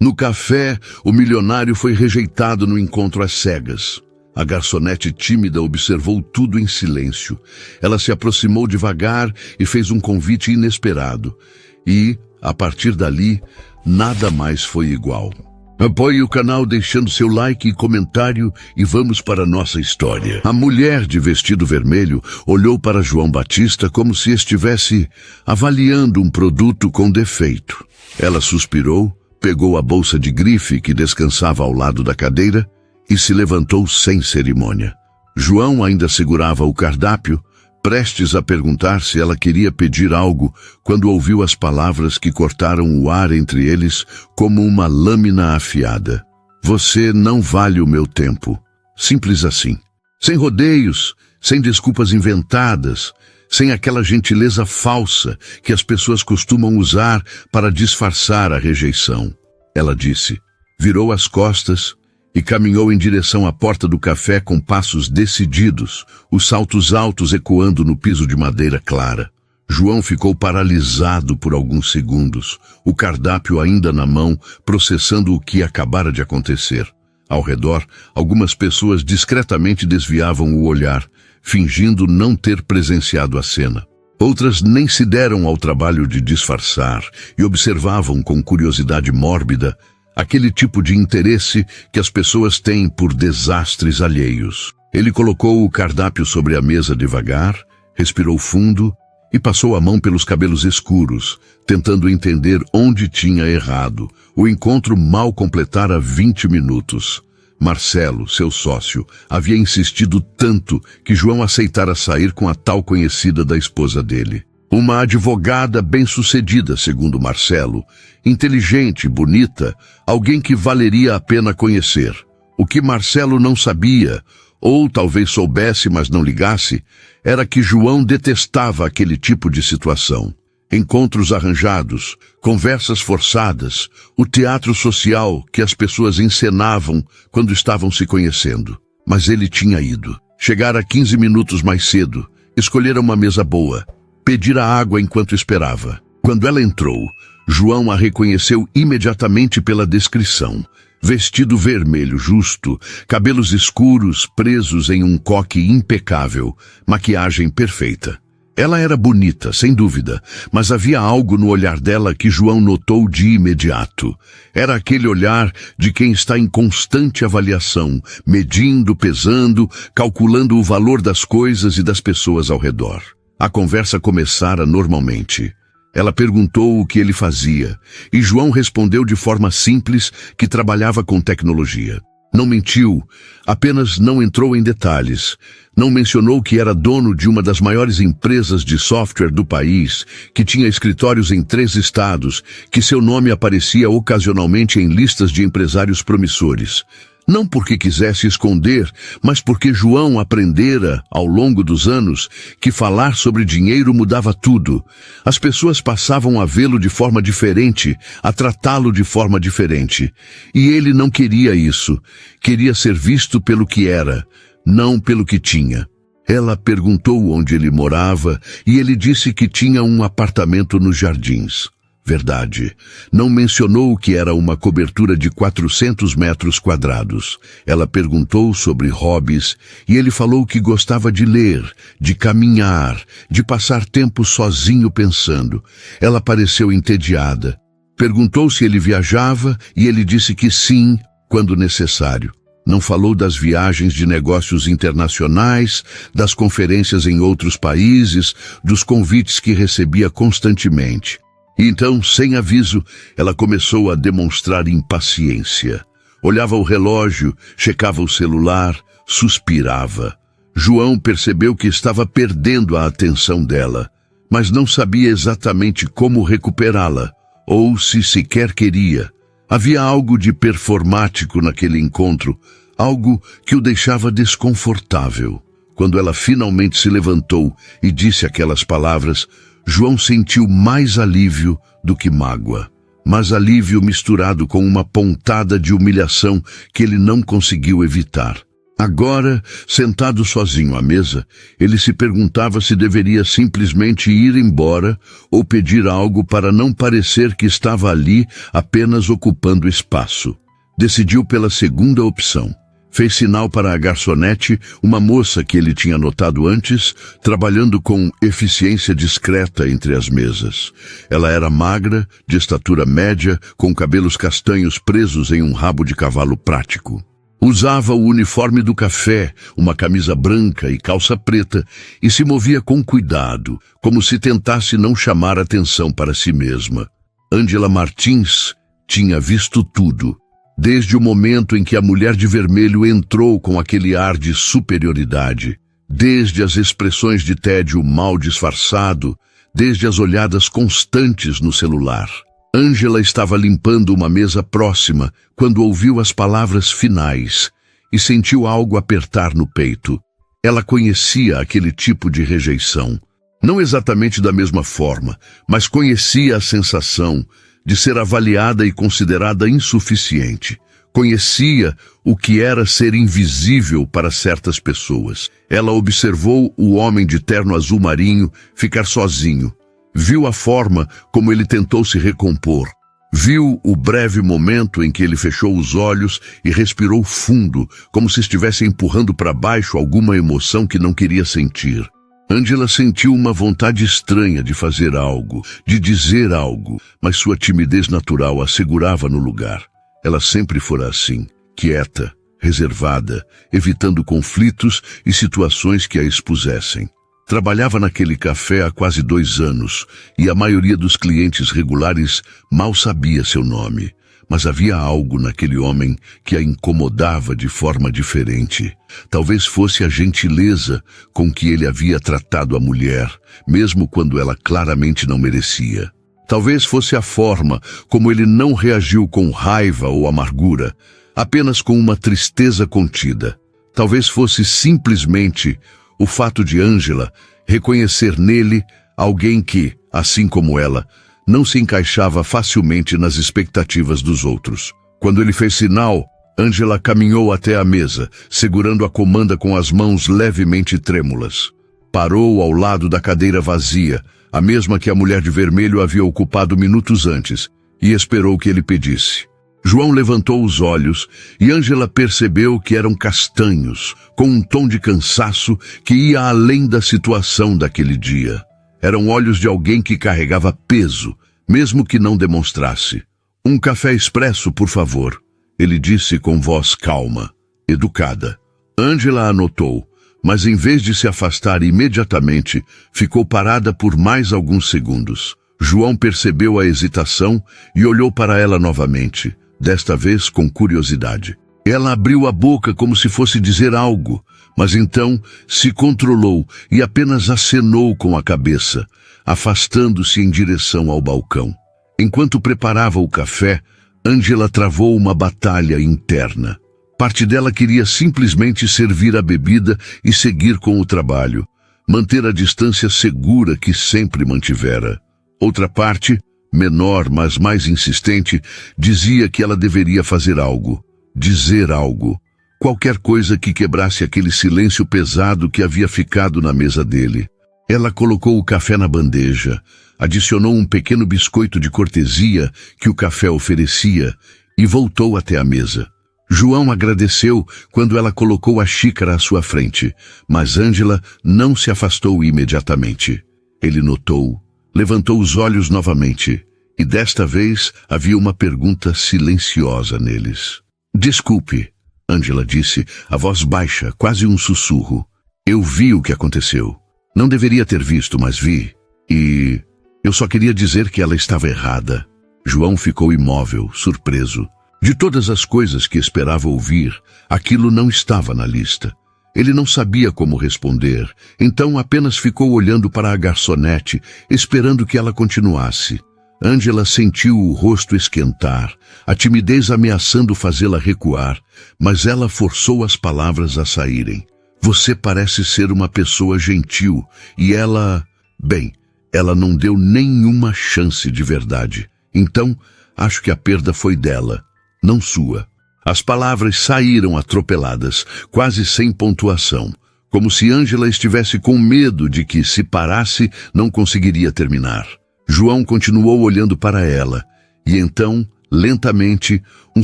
No café, o milionário foi rejeitado no encontro às cegas. A garçonete tímida observou tudo em silêncio. Ela se aproximou devagar e fez um convite inesperado. E, a partir dali, nada mais foi igual. Apoie o canal deixando seu like e comentário e vamos para a nossa história. A mulher de vestido vermelho olhou para João Batista como se estivesse avaliando um produto com defeito. Ela suspirou, pegou a bolsa de grife que descansava ao lado da cadeira e se levantou sem cerimônia. João ainda segurava o cardápio, prestes a perguntar se ela queria pedir algo, quando ouviu as palavras que cortaram o ar entre eles como uma lâmina afiada. Você não vale o meu tempo. Simples assim. Sem rodeios, sem desculpas inventadas, sem aquela gentileza falsa que as pessoas costumam usar para disfarçar a rejeição. Ela disse, virou as costas e caminhou em direção à porta do café com passos decididos, os saltos altos ecoando no piso de madeira clara. João ficou paralisado por alguns segundos, o cardápio ainda na mão, processando o que acabara de acontecer. Ao redor, algumas pessoas discretamente desviavam o olhar, fingindo não ter presenciado a cena. Outras nem se deram ao trabalho de disfarçar e observavam com curiosidade mórbida aquele tipo de interesse que as pessoas têm por desastres alheios. Ele colocou o cardápio sobre a mesa devagar, respirou fundo e passou a mão pelos cabelos escuros, tentando entender onde tinha errado. O encontro mal completara 20 minutos. Marcelo, seu sócio, havia insistido tanto que João aceitara sair com a tal conhecida da esposa dele. Uma advogada bem-sucedida, segundo Marcelo, inteligente, bonita, alguém que valeria a pena conhecer. O que Marcelo não sabia, ou talvez soubesse, mas não ligasse, era que João detestava aquele tipo de situação. Encontros arranjados, conversas forçadas, o teatro social que as pessoas encenavam quando estavam se conhecendo. Mas ele tinha ido. Chegara 15 minutos mais cedo, escolhera uma mesa boa, pedira água enquanto esperava. Quando ela entrou, João a reconheceu imediatamente pela descrição. Vestido vermelho justo, cabelos escuros presos em um coque impecável, maquiagem perfeita. Ela era bonita, sem dúvida, mas havia algo no olhar dela que João notou de imediato. Era aquele olhar de quem está em constante avaliação, medindo, pesando, calculando o valor das coisas e das pessoas ao redor. A conversa começara normalmente. Ela perguntou o que ele fazia, e João respondeu de forma simples que trabalhava com tecnologia. Não mentiu, apenas não entrou em detalhes. Não mencionou que era dono de uma das maiores empresas de software do país, que tinha escritórios em 3 estados, que seu nome aparecia ocasionalmente em listas de empresários promissores. Não porque quisesse esconder, mas porque João aprendera, ao longo dos anos, que falar sobre dinheiro mudava tudo. As pessoas passavam a vê-lo de forma diferente, a tratá-lo de forma diferente. E ele não queria isso. Queria ser visto pelo que era, não pelo que tinha. Ela perguntou onde ele morava e ele disse que tinha um apartamento nos Jardins. Verdade. Não mencionou que era uma cobertura de 400 metros quadrados. Ela perguntou sobre hobbies e ele falou que gostava de ler, de caminhar, de passar tempo sozinho pensando. Ela pareceu entediada. Perguntou se ele viajava e ele disse que sim, quando necessário. Não falou das viagens de negócios internacionais, das conferências em outros países, dos convites que recebia constantemente. Então, sem aviso, ela começou a demonstrar impaciência. Olhava o relógio, checava o celular, suspirava. João percebeu que estava perdendo a atenção dela, mas não sabia exatamente como recuperá-la, ou se sequer queria. Havia algo de performático naquele encontro, algo que o deixava desconfortável. Quando ela finalmente se levantou e disse aquelas palavras, João sentiu mais alívio do que mágoa, mas alívio misturado com uma pontada de humilhação que ele não conseguiu evitar. Agora, sentado sozinho à mesa, ele se perguntava se deveria simplesmente ir embora ou pedir algo para não parecer que estava ali apenas ocupando espaço. Decidiu pela segunda opção. Fez sinal para a garçonete, uma moça que ele tinha notado antes, trabalhando com eficiência discreta entre as mesas. Ela era magra, de estatura média, com cabelos castanhos presos em um rabo de cavalo prático. Usava o uniforme do café, uma camisa branca e calça preta, e se movia com cuidado, como se tentasse não chamar atenção para si mesma. Ângela Martins tinha visto tudo, desde o momento em que a mulher de vermelho entrou com aquele ar de superioridade, desde as expressões de tédio mal disfarçado, desde as olhadas constantes no celular. Ângela estava limpando uma mesa próxima quando ouviu as palavras finais e sentiu algo apertar no peito. Ela conhecia aquele tipo de rejeição. Não exatamente da mesma forma, mas conhecia a sensação de ser avaliada e considerada insuficiente. Conhecia o que era ser invisível para certas pessoas. Ela observou o homem de terno azul marinho ficar sozinho. Viu a forma como ele tentou se recompor. Viu o breve momento em que ele fechou os olhos e respirou fundo, como se estivesse empurrando para baixo alguma emoção que não queria sentir. Ângela sentiu uma vontade estranha de fazer algo, de dizer algo, mas sua timidez natural a segurava no lugar. Ela sempre fora assim, quieta, reservada, evitando conflitos e situações que a expusessem. Trabalhava naquele café há quase 2 anos e a maioria dos clientes regulares mal sabia seu nome. Mas havia algo naquele homem que a incomodava de forma diferente. Talvez fosse a gentileza com que ele havia tratado a mulher, mesmo quando ela claramente não merecia. Talvez fosse a forma como ele não reagiu com raiva ou amargura, apenas com uma tristeza contida. Talvez fosse simplesmente o fato de Ângela reconhecer nele alguém que, assim como ela, não se encaixava facilmente nas expectativas dos outros. Quando ele fez sinal, Ângela caminhou até a mesa, segurando a comanda com as mãos levemente trêmulas. Parou ao lado da cadeira vazia, a mesma que a mulher de vermelho havia ocupado minutos antes, e esperou que ele pedisse. João levantou os olhos e Ângela percebeu que eram castanhos, com um tom de cansaço que ia além da situação daquele dia. Eram olhos de alguém que carregava peso, mesmo que não demonstrasse. "Um café expresso, por favor", ele disse com voz calma, educada. Ângela anotou, mas em vez de se afastar imediatamente, ficou parada por mais alguns segundos. João percebeu a hesitação e olhou para ela novamente, desta vez com curiosidade. Ela abriu a boca como se fosse dizer algo, mas então se controlou e apenas acenou com a cabeça, afastando-se em direção ao balcão. Enquanto preparava o café, Ângela travou uma batalha interna. Parte dela queria simplesmente servir a bebida e seguir com o trabalho, manter a distância segura que sempre mantivera. Outra parte, menor mas mais insistente, dizia que ela deveria fazer algo, dizer algo, qualquer coisa que quebrasse aquele silêncio pesado que havia ficado na mesa dele. Ela colocou o café na bandeja, adicionou um pequeno biscoito de cortesia que o café oferecia e voltou até a mesa. João agradeceu quando ela colocou a xícara à sua frente, mas Ângela não se afastou imediatamente. Ele notou, levantou os olhos novamente, e desta vez havia uma pergunta silenciosa neles. "Desculpe", Ângela disse, a voz baixa, quase um sussurro. "Eu vi o que aconteceu. Não deveria ter visto, mas vi. E eu só queria dizer que ela estava errada." João ficou imóvel, surpreso. De todas as coisas que esperava ouvir, aquilo não estava na lista. Ele não sabia como responder, então apenas ficou olhando para a garçonete, esperando que ela continuasse. Ângela sentiu o rosto esquentar, a timidez ameaçando fazê-la recuar, mas ela forçou as palavras a saírem. "Você parece ser uma pessoa gentil, e ela... Bem, ela não deu nenhuma chance de verdade. Então, acho que a perda foi dela, não sua." As palavras saíram atropeladas, quase sem pontuação, como se Ângela estivesse com medo de que, se parasse, não conseguiria terminar. João continuou olhando para ela, e então, lentamente, um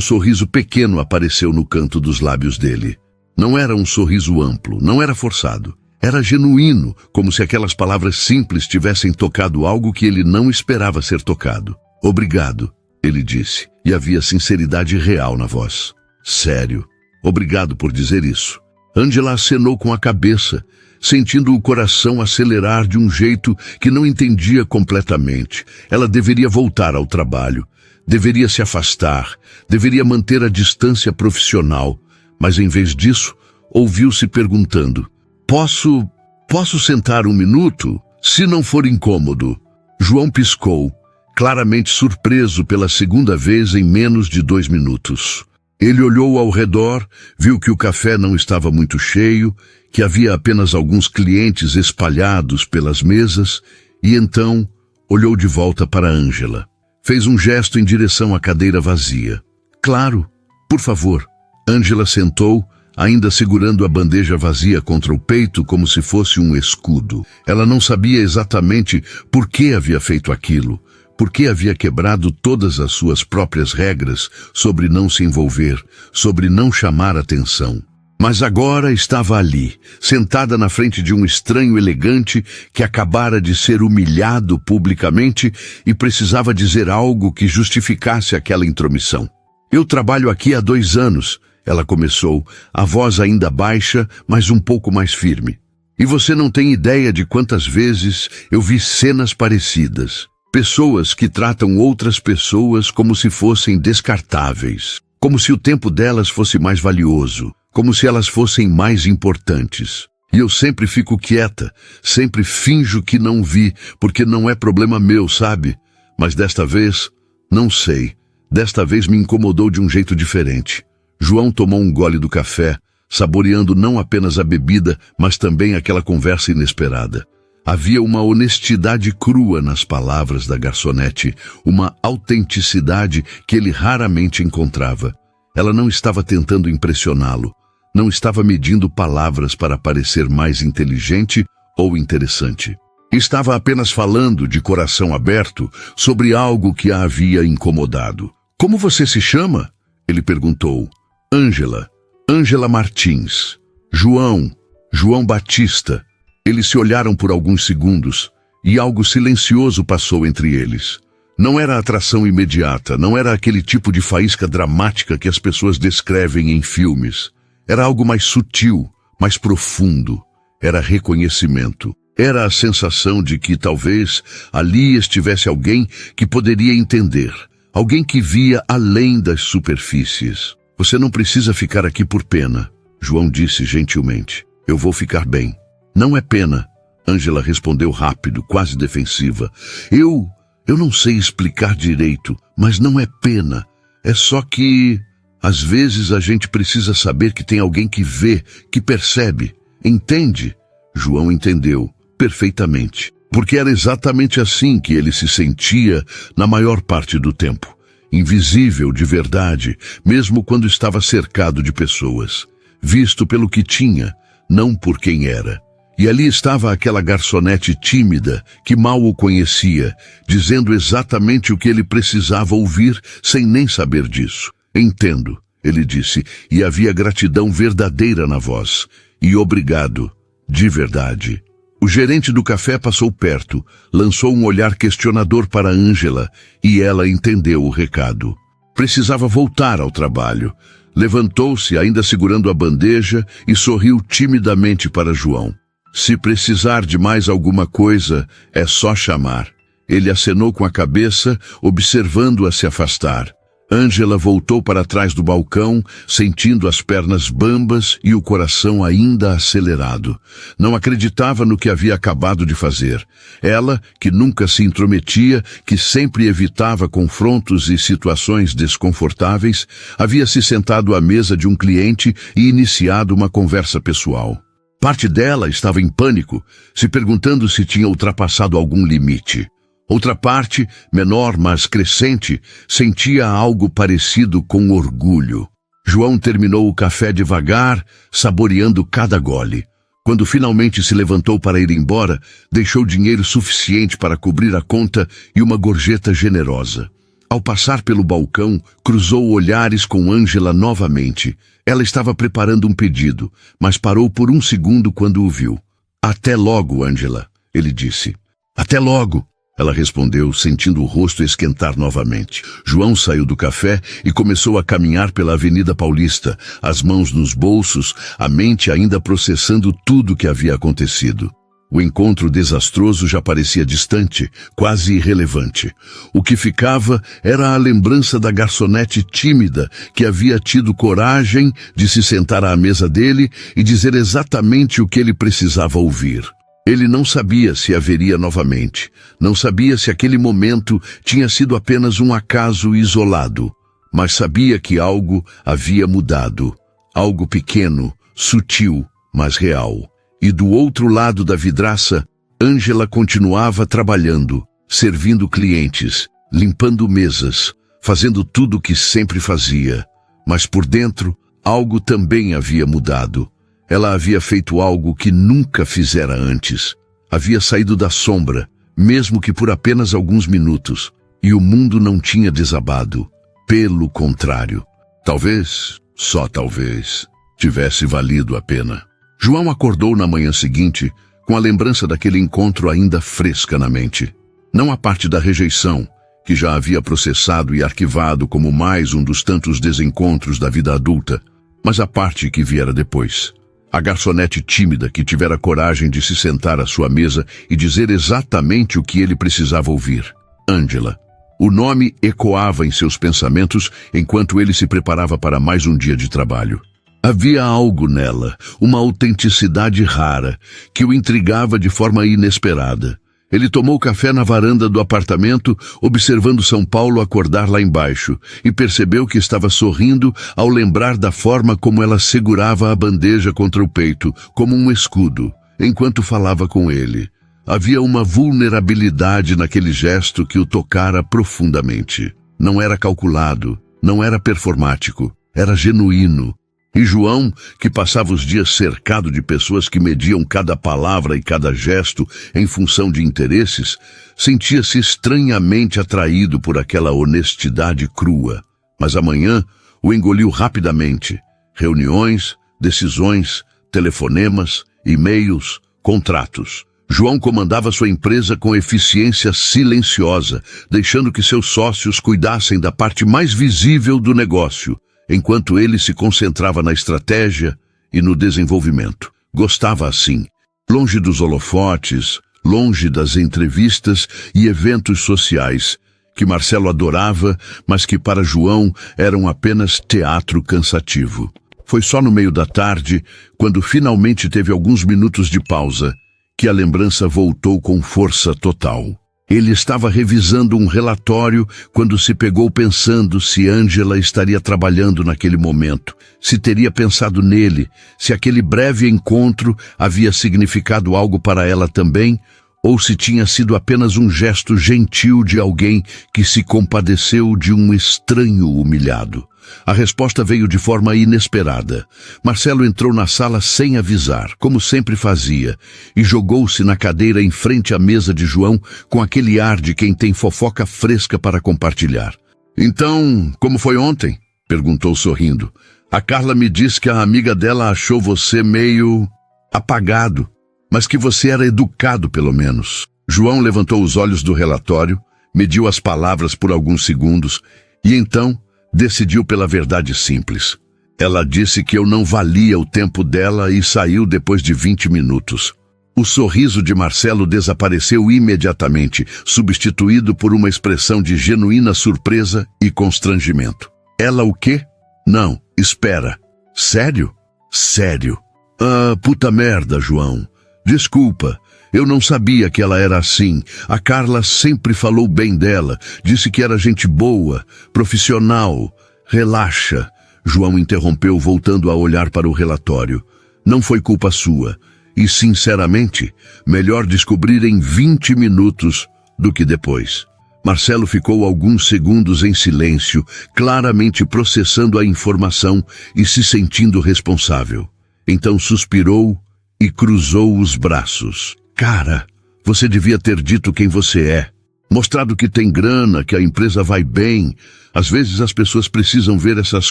sorriso pequeno apareceu no canto dos lábios dele. Não era um sorriso amplo, não era forçado. Era genuíno, como se aquelas palavras simples tivessem tocado algo que ele não esperava ser tocado. Obrigado, ele disse, e havia sinceridade real na voz. Sério, obrigado por dizer isso. Ângela acenou com a cabeça, sentindo o coração acelerar de um jeito que não entendia completamente. Ela deveria voltar ao trabalho, deveria se afastar, deveria manter a distância profissional, mas em vez disso, ouviu-se perguntando: Posso sentar um minuto? Se não for incômodo. João piscou, claramente surpreso pela segunda vez em menos de 2 minutos. Ele olhou ao redor, viu que o café não estava muito cheio, que havia apenas alguns clientes espalhados pelas mesas, e então olhou de volta para Ângela. Fez um gesto em direção à cadeira vazia. Claro, por favor. Ângela sentou, ainda segurando a bandeja vazia contra o peito como se fosse um escudo. Ela não sabia exatamente por que havia feito aquilo, por que havia quebrado todas as suas próprias regras sobre não se envolver, sobre não chamar atenção. Mas agora estava ali, sentada na frente de um estranho elegante que acabara de ser humilhado publicamente e precisava dizer algo que justificasse aquela intromissão. Eu trabalho aqui há 2 anos, ela começou, a voz ainda baixa, mas um pouco mais firme. E você não tem ideia de quantas vezes eu vi cenas parecidas. Pessoas que tratam outras pessoas como se fossem descartáveis, como se o tempo delas fosse mais valioso, como se elas fossem mais importantes. E eu sempre fico quieta, sempre finjo que não vi, porque não é problema meu, sabe? Mas desta vez, não sei, desta vez me incomodou de um jeito diferente. João tomou um gole do café, saboreando não apenas a bebida, mas também aquela conversa inesperada. Havia uma honestidade crua nas palavras da garçonete, uma autenticidade que ele raramente encontrava. Ela não estava tentando impressioná-lo, não estava medindo palavras para parecer mais inteligente ou interessante. Estava apenas falando de coração aberto sobre algo que a havia incomodado. Como você se chama? Ele perguntou. Ângela Martins. João Batista. Eles se olharam por alguns segundos, e algo silencioso passou entre eles. Não era atração imediata, não era aquele tipo de faísca dramática que as pessoas descrevem em filmes. Era algo mais sutil, mais profundo. Era reconhecimento. Era a sensação de que talvez ali estivesse alguém que poderia entender, alguém que via além das superfícies. Você não precisa ficar aqui por pena, João disse gentilmente. Eu vou ficar bem. Não é pena, Ângela respondeu rápido, quase defensiva. Eu não sei explicar direito, mas não é pena. É só que, às vezes, a gente precisa saber que tem alguém que vê, que percebe. Entende? João entendeu, perfeitamente. Porque era exatamente assim que ele se sentia na maior parte do tempo. Invisível de verdade, mesmo quando estava cercado de pessoas. Visto pelo que tinha, não por quem era. E ali estava aquela garçonete tímida, que mal o conhecia, dizendo exatamente o que ele precisava ouvir, sem nem saber disso. Entendo, ele disse, e havia gratidão verdadeira na voz. E obrigado, de verdade. O gerente do café passou perto, lançou um olhar questionador para Ângela, e ela entendeu o recado. Precisava voltar ao trabalho. Levantou-se, ainda segurando a bandeja, e sorriu timidamente para João. Se precisar de mais alguma coisa, é só chamar. Ele acenou com a cabeça, observando-a se afastar. Ângela voltou para trás do balcão, sentindo as pernas bambas e o coração ainda acelerado. Não acreditava no que havia acabado de fazer. Ela, que nunca se intrometia, que sempre evitava confrontos e situações desconfortáveis, havia se sentado à mesa de um cliente e iniciado uma conversa pessoal. Parte dela estava em pânico, se perguntando se tinha ultrapassado algum limite. Outra parte, menor mas crescente, sentia algo parecido com orgulho. João terminou o café devagar, saboreando cada gole. Quando finalmente se levantou para ir embora, deixou dinheiro suficiente para cobrir a conta e uma gorjeta generosa. Ao passar pelo balcão, cruzou olhares com Ângela novamente. Ela estava preparando um pedido, mas parou por um segundo quando o viu. "Até logo, Ângela", ele disse. "Até logo", ela respondeu, sentindo o rosto esquentar novamente. João saiu do café e começou a caminhar pela Avenida Paulista, as mãos nos bolsos, a mente ainda processando tudo o que havia acontecido. O encontro desastroso já parecia distante, quase irrelevante. O que ficava era a lembrança da garçonete tímida que havia tido coragem de se sentar à mesa dele e dizer exatamente o que ele precisava ouvir. Ele não sabia se haveria novamente. Não sabia se aquele momento tinha sido apenas um acaso isolado. Mas sabia que algo havia mudado. Algo pequeno, sutil, mas real. E do outro lado da vidraça, Ângela continuava trabalhando, servindo clientes, limpando mesas, fazendo tudo o que sempre fazia. Mas por dentro, algo também havia mudado. Ela havia feito algo que nunca fizera antes. Havia saído da sombra, mesmo que por apenas alguns minutos, e o mundo não tinha desabado. Pelo contrário, talvez, só talvez, tivesse valido a pena. João acordou na manhã seguinte com a lembrança daquele encontro ainda fresca na mente. Não a parte da rejeição, que já havia processado e arquivado como mais um dos tantos desencontros da vida adulta, mas a parte que viera depois. A garçonete tímida que tivera coragem de se sentar à sua mesa e dizer exatamente o que ele precisava ouvir. Ângela. O nome ecoava em seus pensamentos enquanto ele se preparava para mais um dia de trabalho. Havia algo nela, uma autenticidade rara, que o intrigava de forma inesperada. Ele tomou café na varanda do apartamento, observando São Paulo acordar lá embaixo, e percebeu que estava sorrindo ao lembrar da forma como ela segurava a bandeja contra o peito, como um escudo, enquanto falava com ele. Havia uma vulnerabilidade naquele gesto que o tocara profundamente. Não era calculado, não era performático, era genuíno. E João, que passava os dias cercado de pessoas que mediam cada palavra e cada gesto em função de interesses, sentia-se estranhamente atraído por aquela honestidade crua. Mas amanhã o engoliu rapidamente. Reuniões, decisões, telefonemas, e-mails, contratos. João comandava sua empresa com eficiência silenciosa, deixando que seus sócios cuidassem da parte mais visível do negócio, enquanto ele se concentrava na estratégia e no desenvolvimento. Gostava assim, longe dos holofotes, longe das entrevistas e eventos sociais, que Marcelo adorava, mas que para João eram apenas teatro cansativo. Foi só no meio da tarde, quando finalmente teve alguns minutos de pausa, que a lembrança voltou com força total. Ele estava revisando um relatório quando se pegou pensando se Ângela estaria trabalhando naquele momento, se teria pensado nele, se aquele breve encontro havia significado algo para ela também, ou se tinha sido apenas um gesto gentil de alguém que se compadeceu de um estranho humilhado. A resposta veio de forma inesperada. Marcelo entrou na sala sem avisar, como sempre fazia, e jogou-se na cadeira em frente à mesa de João com aquele ar de quem tem fofoca fresca para compartilhar. "Então, como foi ontem?" perguntou sorrindo. "A Carla me disse que a amiga dela achou você meio apagado, mas que você era educado pelo menos." João levantou os olhos do relatório, mediu as palavras por alguns segundos e então decidiu pela verdade simples. "Ela disse que eu não valia o tempo dela e saiu depois de 20 minutos. O sorriso de Marcelo desapareceu imediatamente, substituído por uma expressão de genuína surpresa e constrangimento. "Ela o quê?" "Não, espera. Sério?" "Sério." "Ah, puta merda, João. Desculpa. Eu não sabia que ela era assim. A Carla sempre falou bem dela. Disse que era gente boa, profissional. Relaxa." João interrompeu, voltando a olhar para o relatório. "Não foi culpa sua. E, sinceramente, melhor descobrir em 20 minutos do que depois." Marcelo ficou alguns segundos em silêncio, claramente processando a informação e se sentindo responsável. Então suspirou e cruzou os braços. Cara, você devia ter dito quem você é. Mostrado que tem grana, que a empresa vai bem. Às vezes as pessoas precisam ver essas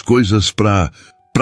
coisas pra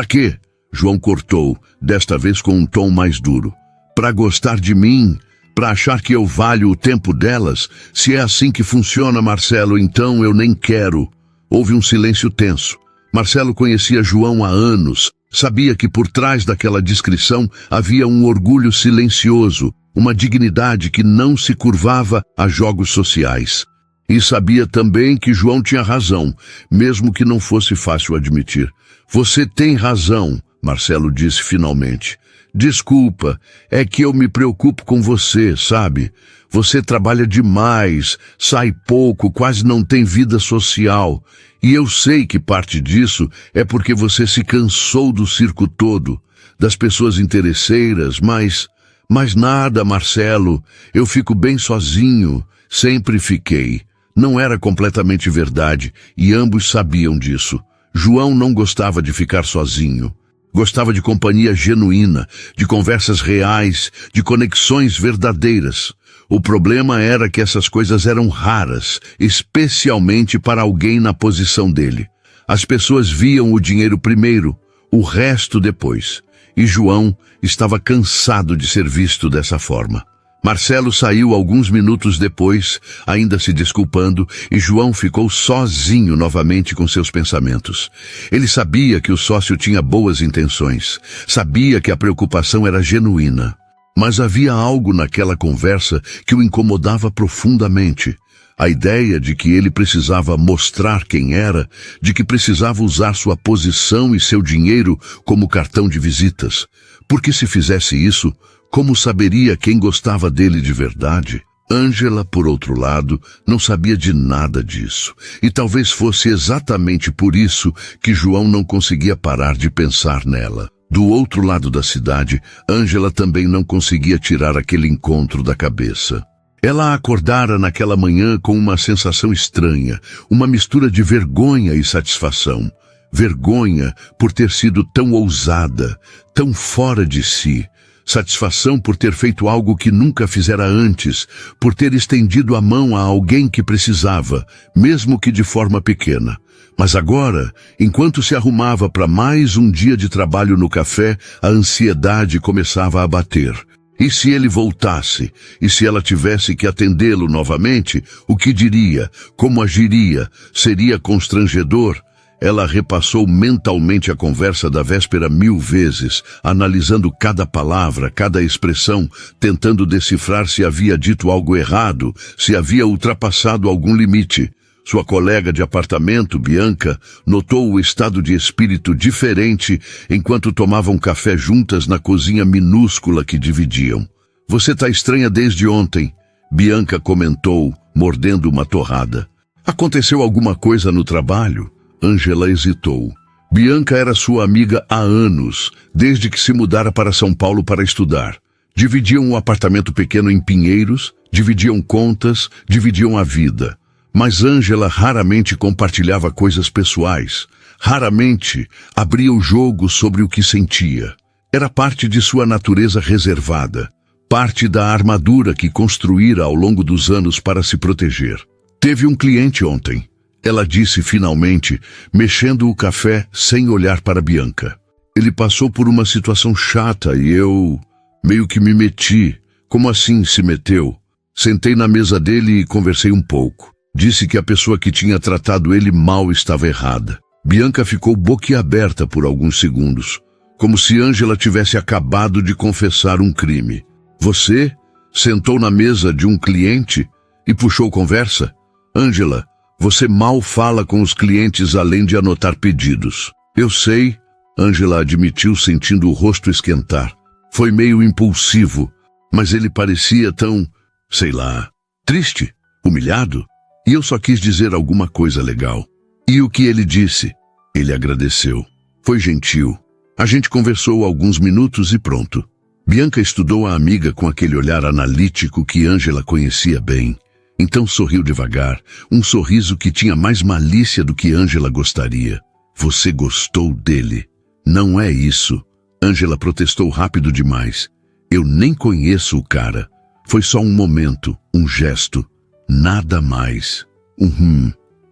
quê? João cortou, desta vez com um tom mais duro. Pra gostar de mim? Pra achar que eu valho o tempo delas? Se é assim que funciona, Marcelo, então eu nem quero. Houve um silêncio tenso. Marcelo conhecia João há anos. Sabia que por trás daquela descrição havia um orgulho silencioso, uma dignidade que não se curvava a jogos sociais. E sabia também que João tinha razão, mesmo que não fosse fácil admitir. Você tem razão, Marcelo disse finalmente. Desculpa, é que eu me preocupo com você, sabe? Você trabalha demais, sai pouco, quase não tem vida social. E eu sei que parte disso é porque você se cansou do circo todo, das pessoas interesseiras, mas nada, Marcelo, eu fico bem sozinho, sempre fiquei. Não era completamente verdade, e ambos sabiam disso. João não gostava de ficar sozinho. Gostava de companhia genuína, de conversas reais, de conexões verdadeiras. O problema era que essas coisas eram raras, especialmente para alguém na posição dele. As pessoas viam o dinheiro primeiro, o resto depois. E João estava cansado de ser visto dessa forma. Marcelo saiu alguns minutos depois, ainda se desculpando, e João ficou sozinho novamente com seus pensamentos. Ele sabia que o sócio tinha boas intenções, sabia que a preocupação era genuína. Mas havia algo naquela conversa que o incomodava profundamente. A ideia de que ele precisava mostrar quem era, de que precisava usar sua posição e seu dinheiro como cartão de visitas. Porque se fizesse isso, como saberia quem gostava dele de verdade? Ângela, por outro lado, não sabia de nada disso. E talvez fosse exatamente por isso que João não conseguia parar de pensar nela. Do outro lado da cidade, Ângela também não conseguia tirar aquele encontro da cabeça. Ela acordara naquela manhã com uma sensação estranha, uma mistura de vergonha e satisfação. Vergonha por ter sido tão ousada, tão fora de si. Satisfação por ter feito algo que nunca fizera antes, por ter estendido a mão a alguém que precisava, mesmo que de forma pequena. Mas agora, enquanto se arrumava para mais um dia de trabalho no café, a ansiedade começava a bater. E se ele voltasse? E se ela tivesse que atendê-lo novamente? O que diria? Como agiria? Seria constrangedor? Ela repassou mentalmente a conversa da véspera 1000 vezes, analisando cada palavra, cada expressão, tentando decifrar se havia dito algo errado, se havia ultrapassado algum limite. Sua colega de apartamento, Bianca, notou o estado de espírito diferente enquanto tomavam café juntas na cozinha minúscula que dividiam. Você tá estranha desde ontem, Bianca comentou, mordendo uma torrada. Aconteceu alguma coisa no trabalho? Ângela hesitou. Bianca era sua amiga há anos, desde que se mudara para São Paulo para estudar. Dividiam um apartamento pequeno em Pinheiros, dividiam contas, dividiam a vida. Mas Ângela raramente compartilhava coisas pessoais. Raramente abria o jogo sobre o que sentia. Era parte de sua natureza reservada, parte da armadura que construíra ao longo dos anos para se proteger. Teve um cliente ontem. Ela disse finalmente, mexendo o café sem olhar para Bianca. Ele passou por uma situação chata e eu meio que me meti. Como assim se meteu? Sentei na mesa dele e conversei um pouco. Disse que a pessoa que tinha tratado ele mal estava errada. Bianca ficou boquiaberta por alguns segundos, como se Ângela tivesse acabado de confessar um crime. Você sentou na mesa de um cliente e puxou conversa? Ângela, você mal fala com os clientes além de anotar pedidos. Eu sei, Ângela admitiu sentindo o rosto esquentar. Foi meio impulsivo, mas ele parecia tão, sei lá, triste, humilhado. E eu só quis dizer alguma coisa legal. E o que ele disse? Ele agradeceu. Foi gentil. A gente conversou alguns minutos e pronto. Bianca estudou a amiga com aquele olhar analítico que Ângela conhecia bem. Então sorriu devagar, um sorriso que tinha mais malícia do que Ângela gostaria. Você gostou dele? Não é isso. Ângela protestou rápido demais. Eu nem conheço o cara. Foi só um momento, um gesto. Nada mais.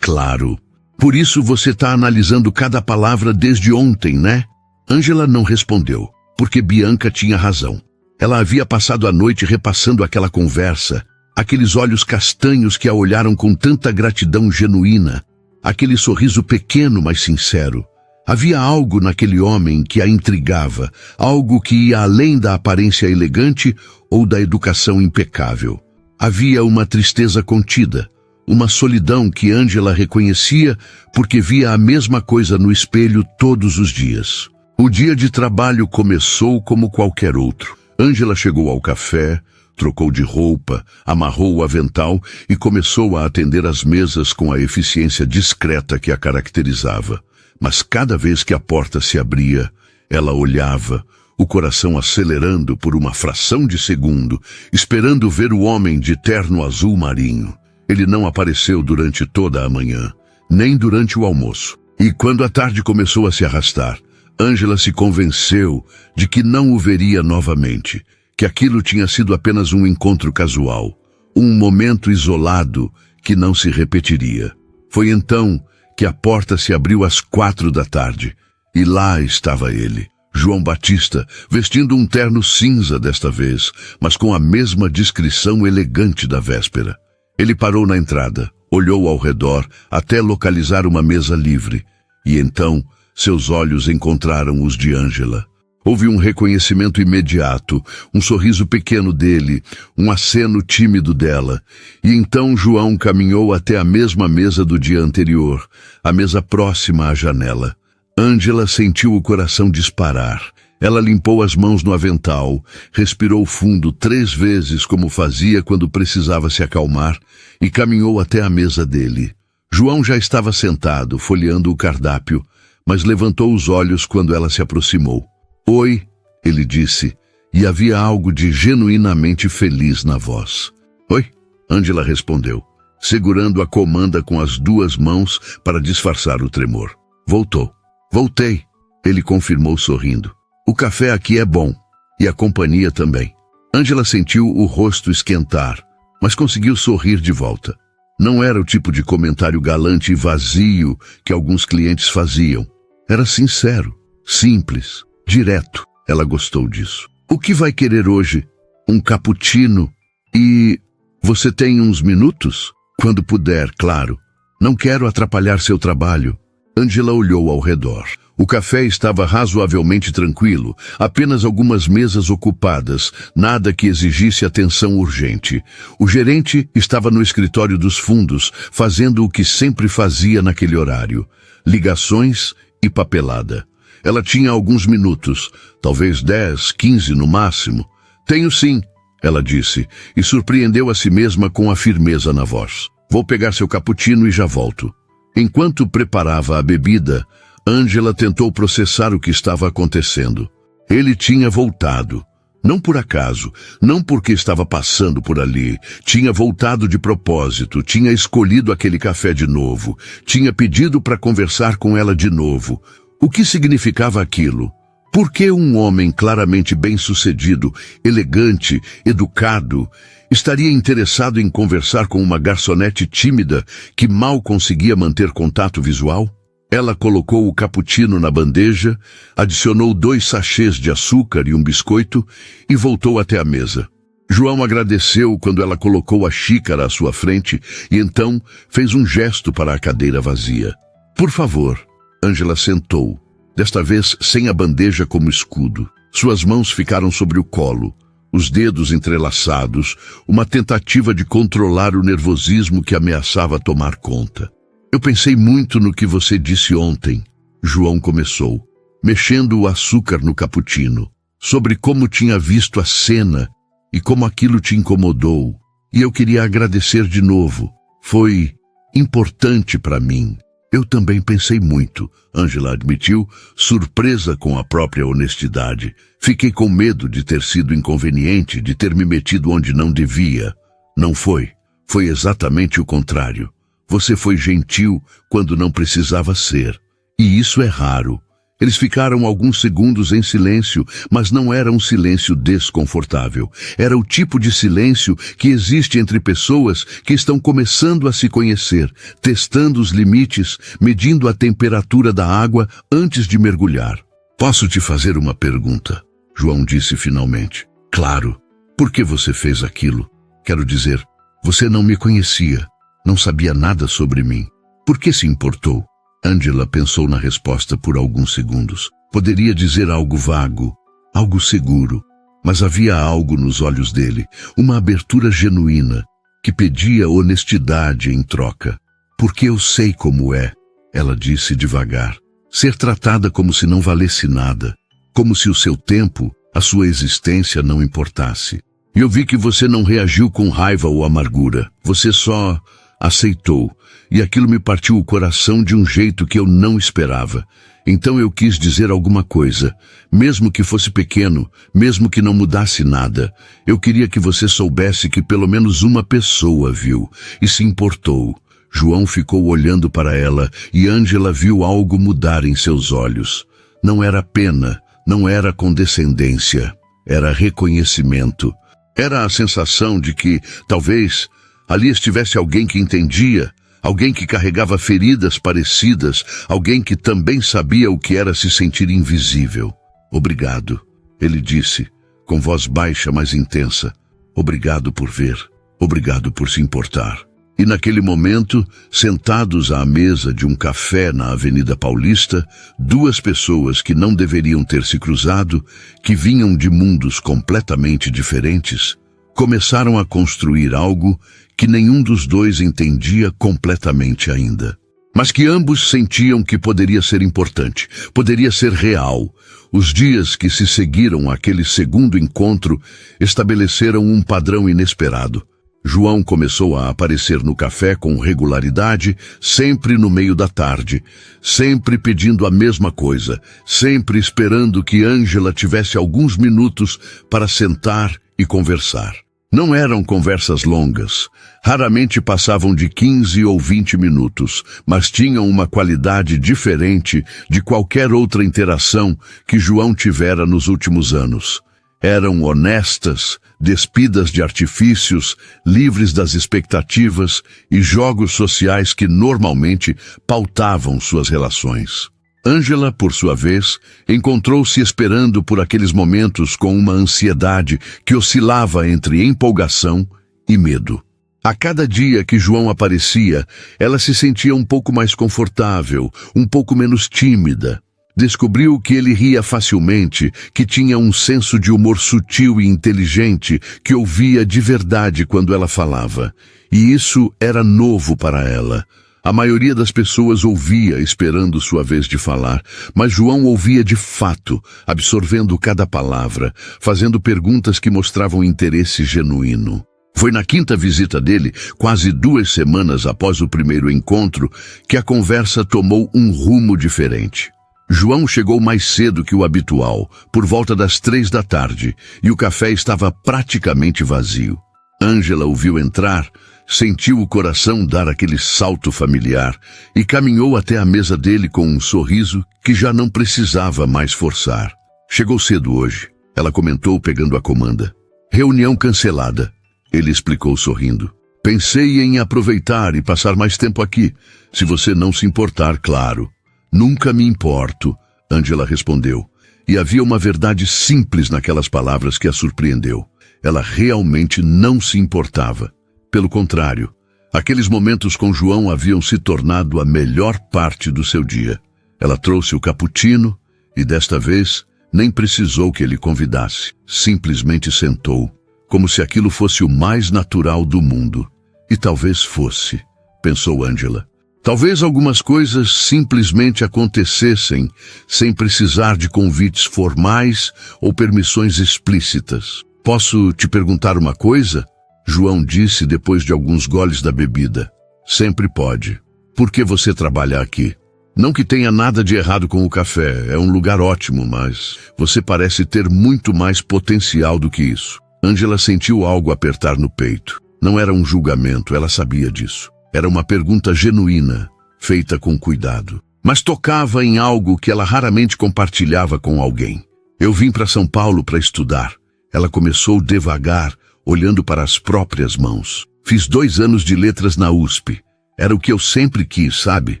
Claro. Por isso você está analisando cada palavra desde ontem, né? Ângela não respondeu, porque Bianca tinha razão. Ela havia passado a noite repassando aquela conversa, aqueles olhos castanhos que a olharam com tanta gratidão genuína, aquele sorriso pequeno, mas sincero. Havia algo naquele homem que a intrigava, algo que ia além da aparência elegante ou da educação impecável. Havia uma tristeza contida, uma solidão que Ângela reconhecia porque via a mesma coisa no espelho todos os dias. O dia de trabalho começou como qualquer outro. Ângela chegou ao café, trocou de roupa, amarrou o avental e começou a atender as mesas com a eficiência discreta que a caracterizava. Mas cada vez que a porta se abria, ela olhava, o coração acelerando por uma fração de segundo, esperando ver o homem de terno azul marinho. Ele não apareceu durante toda a manhã, nem durante o almoço. E quando a tarde começou a se arrastar, Ângela se convenceu de que não o veria novamente, que aquilo tinha sido apenas um encontro casual, um momento isolado que não se repetiria. Foi então que a porta se abriu às 4 da tarde, e lá estava ele, João Batista, vestindo um terno cinza desta vez, mas com a mesma discrição elegante da véspera. Ele parou na entrada, olhou ao redor até localizar uma mesa livre, e então seus olhos encontraram os de Ângela. Houve um reconhecimento imediato, um sorriso pequeno dele, um aceno tímido dela. E então João caminhou até a mesma mesa do dia anterior, a mesa próxima à janela. Ângela sentiu o coração disparar. Ela limpou as mãos no avental, respirou fundo 3 vezes como fazia quando precisava se acalmar e caminhou até a mesa dele. João já estava sentado, folheando o cardápio, mas levantou os olhos quando ela se aproximou. Oi, ele disse, e havia algo de genuinamente feliz na voz. Oi, Ângela respondeu, segurando a comanda com as 2 mãos para disfarçar o tremor. Voltou. Voltei, ele confirmou sorrindo. O café aqui é bom, e a companhia também. Ângela sentiu o rosto esquentar, mas conseguiu sorrir de volta. Não era o tipo de comentário galante e vazio que alguns clientes faziam. Era sincero, simples, direto. Ela gostou disso. O que vai querer hoje? Um cappuccino? E você tem uns minutos? Quando puder, claro. Não quero atrapalhar seu trabalho. Ângela olhou ao redor. O café estava razoavelmente tranquilo, apenas algumas mesas ocupadas, nada que exigisse atenção urgente. O gerente estava no escritório dos fundos, fazendo o que sempre fazia naquele horário: ligações e papelada. Ela tinha alguns minutos, talvez 10, 15 no máximo. Tenho sim, ela disse, e surpreendeu a si mesma com a firmeza na voz. Vou pegar seu cappuccino e já volto. Enquanto preparava a bebida, Ângela tentou processar o que estava acontecendo. Ele tinha voltado. Não por acaso, não porque estava passando por ali. Tinha voltado de propósito, tinha escolhido aquele café de novo, tinha pedido para conversar com ela de novo. O que significava aquilo? Por que um homem claramente bem-sucedido, elegante, educado, estaria interessado em conversar com uma garçonete tímida que mal conseguia manter contato visual? Ela colocou o cappuccino na bandeja, adicionou 2 sachês de açúcar e um biscoito e voltou até a mesa. João agradeceu quando ela colocou a xícara à sua frente e então fez um gesto para a cadeira vazia. Por favor. Ângela sentou, desta vez sem a bandeja como escudo. Suas mãos ficaram sobre o colo, os dedos entrelaçados, uma tentativa de controlar o nervosismo que ameaçava tomar conta. Eu pensei muito no que você disse ontem, João começou, mexendo o açúcar no cappuccino, sobre como tinha visto a cena e como aquilo te incomodou. E eu queria agradecer de novo. Foi importante para mim. Eu também pensei muito, Ângela admitiu, surpresa com a própria honestidade. Fiquei com medo de ter sido inconveniente, de ter me metido onde não devia. Não foi. Foi exatamente o contrário. Você foi gentil quando não precisava ser. E isso é raro. Eles ficaram alguns segundos em silêncio, mas não era um silêncio desconfortável. Era o tipo de silêncio que existe entre pessoas que estão começando a se conhecer, testando os limites, medindo a temperatura da água antes de mergulhar. Posso te fazer uma pergunta? João disse finalmente. Claro. Por que você fez aquilo? Quero dizer, você não me conhecia, não sabia nada sobre mim. Por que se importou? Angela pensou na resposta por alguns segundos. Poderia dizer algo vago, algo seguro, mas havia algo nos olhos dele, uma abertura genuína, que pedia honestidade em troca. Porque eu sei como é, ela disse devagar. Ser tratada como se não valesse nada, como se o seu tempo, a sua existência não importasse. E eu vi que você não reagiu com raiva ou amargura, você só aceitou. E aquilo me partiu o coração de um jeito que eu não esperava. Então eu quis dizer alguma coisa, mesmo que fosse pequeno, mesmo que não mudasse nada. Eu queria que você soubesse que pelo menos uma pessoa viu e se importou. João ficou olhando para ela e Angela viu algo mudar em seus olhos. Não era pena, não era condescendência, era reconhecimento. Era a sensação de que, talvez, ali estivesse alguém que entendia, alguém que carregava feridas parecidas, alguém que também sabia o que era se sentir invisível. Obrigado, ele disse, com voz baixa, mas intensa. Obrigado por ver, obrigado por se importar. E naquele momento, sentados à mesa de um café na Avenida Paulista, duas pessoas que não deveriam ter se cruzado, que vinham de mundos completamente diferentes, começaram a construir algo que nenhum dos dois entendia completamente ainda. Mas que ambos sentiam que poderia ser importante, poderia ser real. Os dias que se seguiram àquele segundo encontro estabeleceram um padrão inesperado. João começou a aparecer no café com regularidade, sempre no meio da tarde, sempre pedindo a mesma coisa, sempre esperando que Angela tivesse alguns minutos para sentar e conversar. Não eram conversas longas, raramente passavam de 15 ou 20 minutos, mas tinham uma qualidade diferente de qualquer outra interação que João tivera nos últimos anos. Eram honestas, despidas de artifícios, livres das expectativas e jogos sociais que normalmente pautavam suas relações. Angela, por sua vez, encontrou-se esperando por aqueles momentos com uma ansiedade que oscilava entre empolgação e medo. A cada dia que João aparecia, ela se sentia um pouco mais confortável, um pouco menos tímida. Descobriu que ele ria facilmente, que tinha um senso de humor sutil e inteligente, que ouvia de verdade quando ela falava. E isso era novo para ela. A maioria das pessoas ouvia esperando sua vez de falar, mas João ouvia de fato, absorvendo cada palavra, fazendo perguntas que mostravam interesse genuíno. Foi na quinta visita dele, quase 2 semanas após o primeiro encontro, que a conversa tomou um rumo diferente. João chegou mais cedo que o habitual, por volta das 3 da tarde, e o café estava praticamente vazio. Angela o viu entrar, sentiu o coração dar aquele salto familiar e caminhou até a mesa dele com um sorriso que já não precisava mais forçar. Chegou cedo hoje, ela comentou pegando a comanda. Reunião cancelada, ele explicou sorrindo. Pensei em aproveitar e passar mais tempo aqui, se você não se importar, claro. Nunca me importo, Angela respondeu. E havia uma verdade simples naquelas palavras que a surpreendeu. Ela realmente não se importava. Pelo contrário, aqueles momentos com João haviam se tornado a melhor parte do seu dia. Ela trouxe o cappuccino e, desta vez, nem precisou que ele convidasse. Simplesmente sentou, como se aquilo fosse o mais natural do mundo. E talvez fosse, pensou Angela. Talvez algumas coisas simplesmente acontecessem sem precisar de convites formais ou permissões explícitas. Posso te perguntar uma coisa? João disse depois de alguns goles da bebida. Sempre pode. Por que você trabalha aqui? Não que tenha nada de errado com o café, é um lugar ótimo, mas você parece ter muito mais potencial do que isso. Angela sentiu algo apertar no peito. Não era um julgamento, ela sabia disso. Era uma pergunta genuína, feita com cuidado. Mas tocava em algo que ela raramente compartilhava com alguém. Eu vim para São Paulo para estudar. Ela começou devagar, olhando para as próprias mãos. Fiz 2 anos de letras na USP. Era o que eu sempre quis, sabe?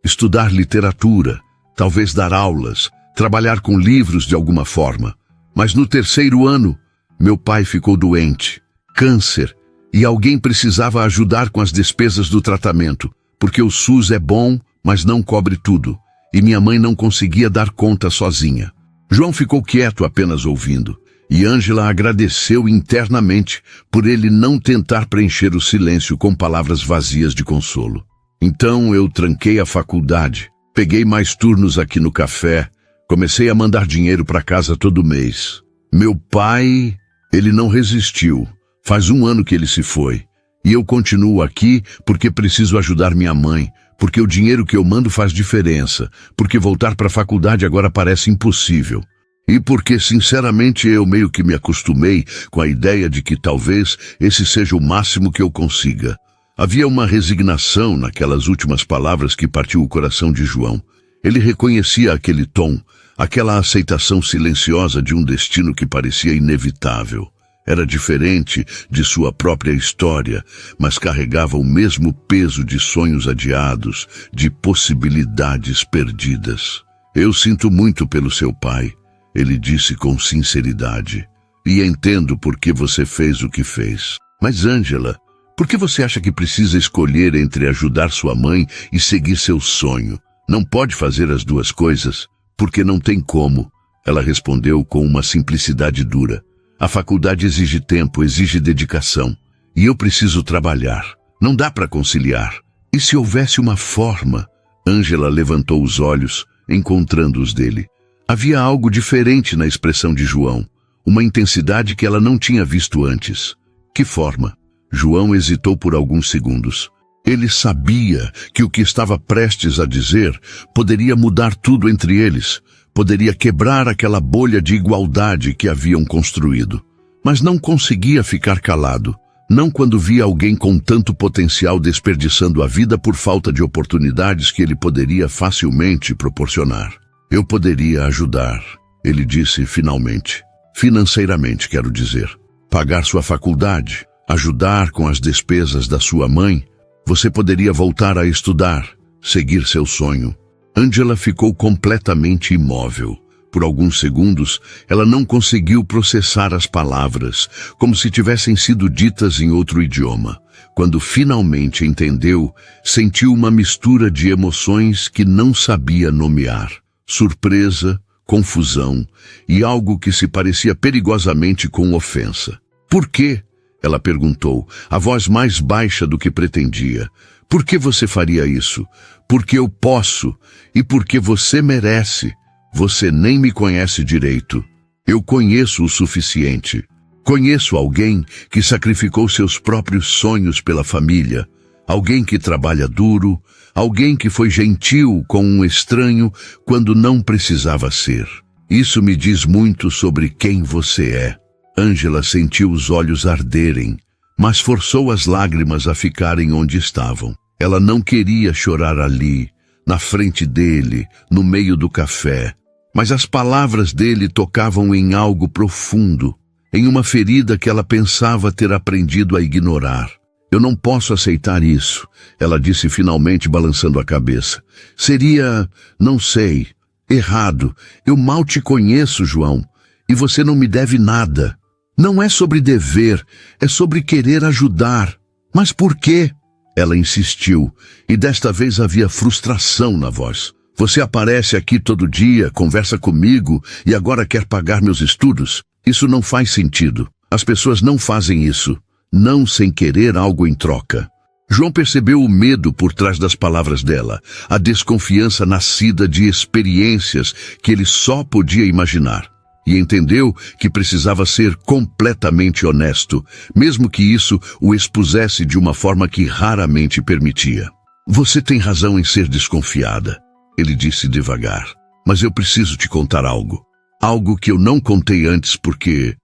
Estudar literatura, talvez dar aulas, trabalhar com livros de alguma forma. Mas no 3º ano, meu pai ficou doente, câncer, e alguém precisava ajudar com as despesas do tratamento, porque o SUS é bom, mas não cobre tudo, e minha mãe não conseguia dar conta sozinha. João ficou quieto apenas ouvindo, e Ângela agradeceu internamente por ele não tentar preencher o silêncio com palavras vazias de consolo. Então eu tranquei a faculdade, peguei mais turnos aqui no café, comecei a mandar dinheiro para casa todo mês. Meu pai, ele não resistiu. Faz 1 ano que ele se foi. E eu continuo aqui porque preciso ajudar minha mãe, porque o dinheiro que eu mando faz diferença, porque voltar para a faculdade agora parece impossível. E porque, sinceramente, eu meio que me acostumei com a ideia de que talvez esse seja o máximo que eu consiga. Havia uma resignação naquelas últimas palavras que partiu o coração de João. Ele reconhecia aquele tom, aquela aceitação silenciosa de um destino que parecia inevitável. Era diferente de sua própria história, mas carregava o mesmo peso de sonhos adiados, de possibilidades perdidas. Eu sinto muito pelo seu pai, ele disse com sinceridade, e entendo por que você fez o que fez. Mas, Ângela, por que você acha que precisa escolher entre ajudar sua mãe e seguir seu sonho? Não pode fazer as 2 coisas, porque não tem como. Ela respondeu com uma simplicidade dura. A faculdade exige tempo, exige dedicação. E eu preciso trabalhar. Não dá para conciliar. E se houvesse uma forma? Ângela levantou os olhos, encontrando os dele. Havia algo diferente na expressão de João. Uma intensidade que ela não tinha visto antes. Que forma? João hesitou por alguns segundos. Ele sabia que o que estava prestes a dizer poderia mudar tudo entre eles. Poderia quebrar aquela bolha de igualdade que haviam construído. Mas não conseguia ficar calado, não quando via alguém com tanto potencial desperdiçando a vida por falta de oportunidades que ele poderia facilmente proporcionar. Eu poderia ajudar, ele disse finalmente. Financeiramente, quero dizer. Pagar sua faculdade, ajudar com as despesas da sua mãe. Você poderia voltar a estudar, seguir seu sonho. Ângela ficou completamente imóvel. Por alguns segundos, ela não conseguiu processar as palavras, como se tivessem sido ditas em outro idioma. Quando finalmente entendeu, sentiu uma mistura de emoções que não sabia nomear. Surpresa, confusão e algo que se parecia perigosamente com ofensa. Por quê? Ela perguntou, a voz mais baixa do que pretendia. Por que você faria isso? Porque eu posso e porque você merece. Você nem me conhece direito. Eu conheço o suficiente. Conheço alguém que sacrificou seus próprios sonhos pela família. Alguém que trabalha duro. Alguém que foi gentil com um estranho quando não precisava ser. Isso me diz muito sobre quem você é. Ângela sentiu os olhos arderem, mas forçou as lágrimas a ficarem onde estavam. Ela não queria chorar ali, na frente dele, no meio do café. Mas as palavras dele tocavam em algo profundo, em uma ferida que ela pensava ter aprendido a ignorar. Eu não posso aceitar isso, ela disse finalmente balançando a cabeça. Seria, não sei, errado. Eu mal te conheço, João, e você não me deve nada. Não é sobre dever, é sobre querer ajudar. Mas por quê? Ela insistiu, e desta vez havia frustração na voz. Você aparece aqui todo dia, conversa comigo e agora quer pagar meus estudos? Isso não faz sentido. As pessoas não fazem isso, não sem querer algo em troca. João percebeu o medo por trás das palavras dela, a desconfiança nascida de experiências que ele só podia imaginar. E entendeu que precisava ser completamente honesto, mesmo que isso o expusesse de uma forma que raramente permitia. Você tem razão em ser desconfiada, ele disse devagar, mas eu preciso te contar algo. Algo que eu não contei antes porque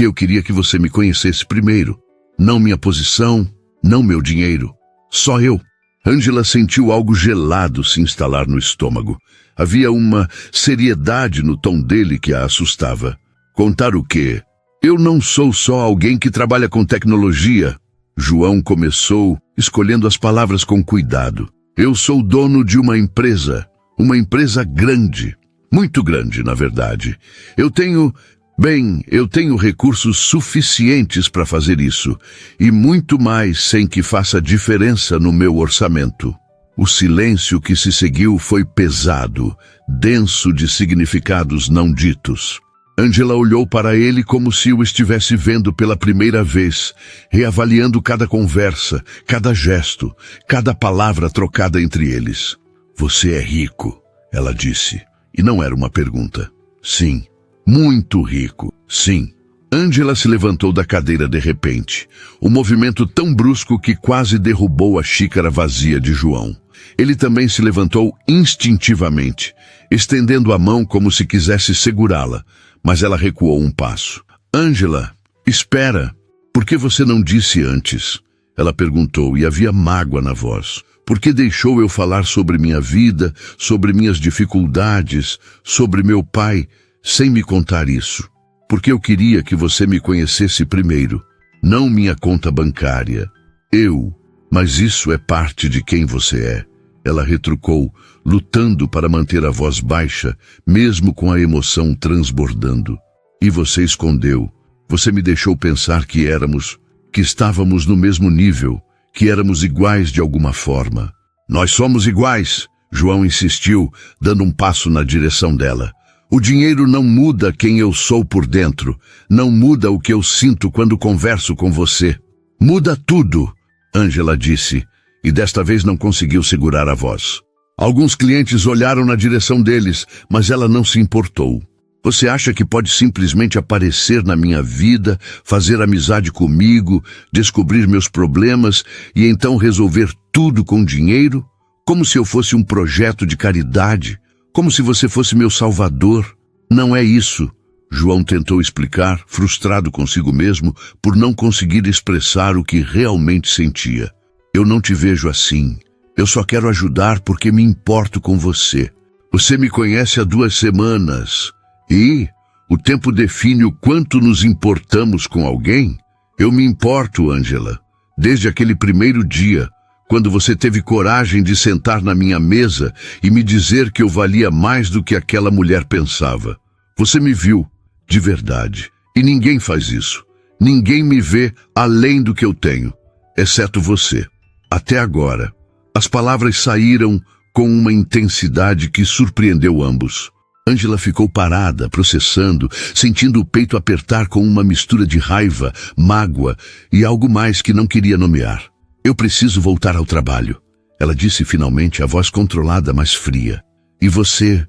eu queria que você me conhecesse primeiro. não minha posição, não meu dinheiro. Só eu. Ângela sentiu algo gelado se instalar no estômago. Havia uma seriedade no tom dele que a assustava. Contar o quê? Eu não sou só alguém que trabalha com tecnologia. João começou, escolhendo as palavras com cuidado. Eu sou dono de uma empresa grande, muito grande, na verdade. Eu tenho recursos suficientes para fazer isso, e muito mais sem que faça diferença no meu orçamento. O silêncio que se seguiu foi pesado, denso de significados não ditos. Ângela olhou para ele como se o estivesse vendo pela primeira vez, reavaliando cada conversa, cada gesto, cada palavra trocada entre eles. Você é rico, ela disse, e não era uma pergunta. Sim, muito rico, sim. Ângela se levantou da cadeira de repente, um movimento tão brusco que quase derrubou a xícara vazia de João. Ele também se levantou instintivamente, estendendo a mão como se quisesse segurá-la, mas ela recuou um passo. Ângela, espera. Por que você não disse antes? Ela perguntou e havia mágoa na voz. Por que deixou eu falar sobre minha vida, sobre minhas dificuldades, sobre meu pai, sem me contar isso? Porque eu queria que você me conhecesse primeiro, não minha conta bancária. Mas isso é parte de quem você é. Ela retrucou, lutando para manter a voz baixa, mesmo com a emoção transbordando. E você escondeu. Você me deixou pensar que estávamos no mesmo nível, que éramos iguais de alguma forma. Nós somos iguais, João insistiu, dando um passo na direção dela. O dinheiro não muda quem eu sou por dentro, não muda o que eu sinto quando converso com você. Muda tudo, Ângela disse, e desta vez não conseguiu segurar a voz. Alguns clientes olharam na direção deles, mas ela não se importou. Você acha que pode simplesmente aparecer na minha vida, fazer amizade comigo, descobrir meus problemas e então resolver tudo com dinheiro? Como se eu fosse um projeto de caridade? Como se você fosse meu salvador? Não é isso. João tentou explicar, frustrado consigo mesmo, por não conseguir expressar o que realmente sentia. Eu não te vejo assim. Eu só quero ajudar porque me importo com você. Você me conhece há 2 semanas. E o tempo define o quanto nos importamos com alguém? Eu me importo, Ângela. Desde aquele primeiro dia, quando você teve coragem de sentar na minha mesa e me dizer que eu valia mais do que aquela mulher pensava. Você me viu, de verdade. E ninguém faz isso. Ninguém me vê além do que eu tenho, exceto você. Até agora. As palavras saíram com uma intensidade que surpreendeu ambos. Ângela ficou parada, processando, sentindo o peito apertar com uma mistura de raiva, mágoa e algo mais que não queria nomear. Eu preciso voltar ao trabalho, ela disse finalmente, a voz controlada, mas fria. E você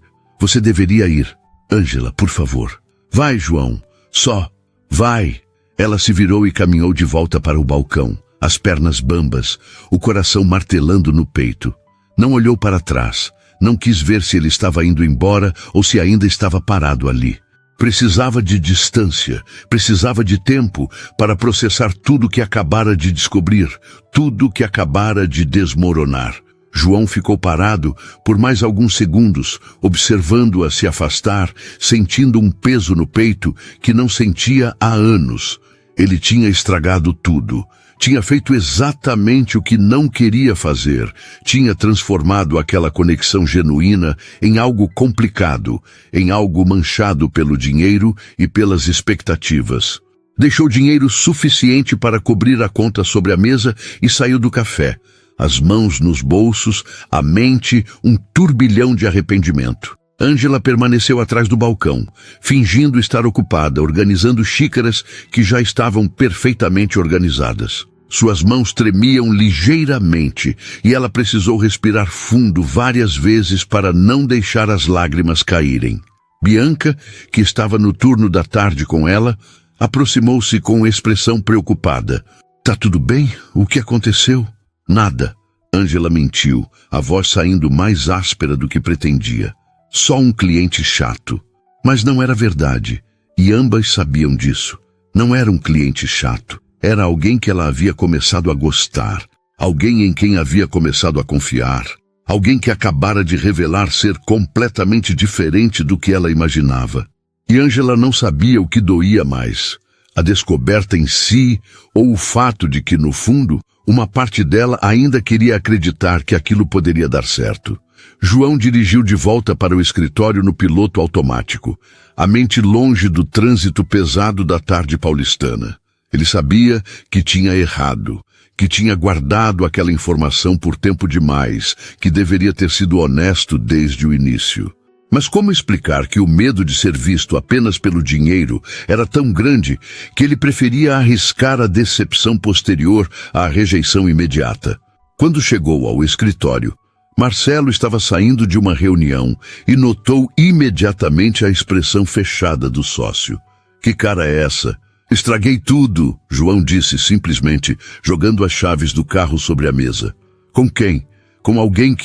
deveria ir. Ângela, por favor. Vai, João. Só. Vai. Ela se virou e caminhou de volta para o balcão, as pernas bambas, o coração martelando no peito. Não olhou para trás. Não quis ver se ele estava indo embora ou se ainda estava parado ali. Precisava de distância, precisava de tempo para processar tudo que acabara de descobrir, tudo que acabara de desmoronar. João ficou parado por mais alguns segundos, observando-a se afastar, sentindo um peso no peito que não sentia há anos. Ele tinha estragado tudo. Tinha feito exatamente o que não queria fazer. Tinha transformado aquela conexão genuína em algo complicado, em algo manchado pelo dinheiro e pelas expectativas. Deixou dinheiro suficiente para cobrir a conta sobre a mesa e saiu do café. As mãos nos bolsos, a mente um turbilhão de arrependimento. Ângela permaneceu atrás do balcão, fingindo estar ocupada, organizando xícaras que já estavam perfeitamente organizadas. Suas mãos tremiam ligeiramente e ela precisou respirar fundo várias vezes para não deixar as lágrimas caírem. Bianca, que estava no turno da tarde com ela, aproximou-se com expressão preocupada. Tá tudo bem? O que aconteceu? Nada. Ângela mentiu, a voz saindo mais áspera do que pretendia. Só um cliente chato. Mas não era verdade, e ambas sabiam disso. Não era um cliente chato. Era alguém que ela havia começado a gostar, alguém em quem havia começado a confiar, alguém que acabara de revelar ser completamente diferente do que ela imaginava. E Ângela não sabia o que doía mais, a descoberta em si ou o fato de que, no fundo, uma parte dela ainda queria acreditar que aquilo poderia dar certo. João dirigiu de volta para o escritório no piloto automático, a mente longe do trânsito pesado da tarde paulistana. Ele sabia que tinha errado, que tinha guardado aquela informação por tempo demais, que deveria ter sido honesto desde o início. Mas como explicar que o medo de ser visto apenas pelo dinheiro era tão grande que ele preferia arriscar a decepção posterior à rejeição imediata? Quando chegou ao escritório, Marcelo estava saindo de uma reunião e notou imediatamente a expressão fechada do sócio. Que cara é essa? Estraguei tudo, João disse simplesmente, jogando as chaves do carro sobre a mesa. Com quem? Com alguém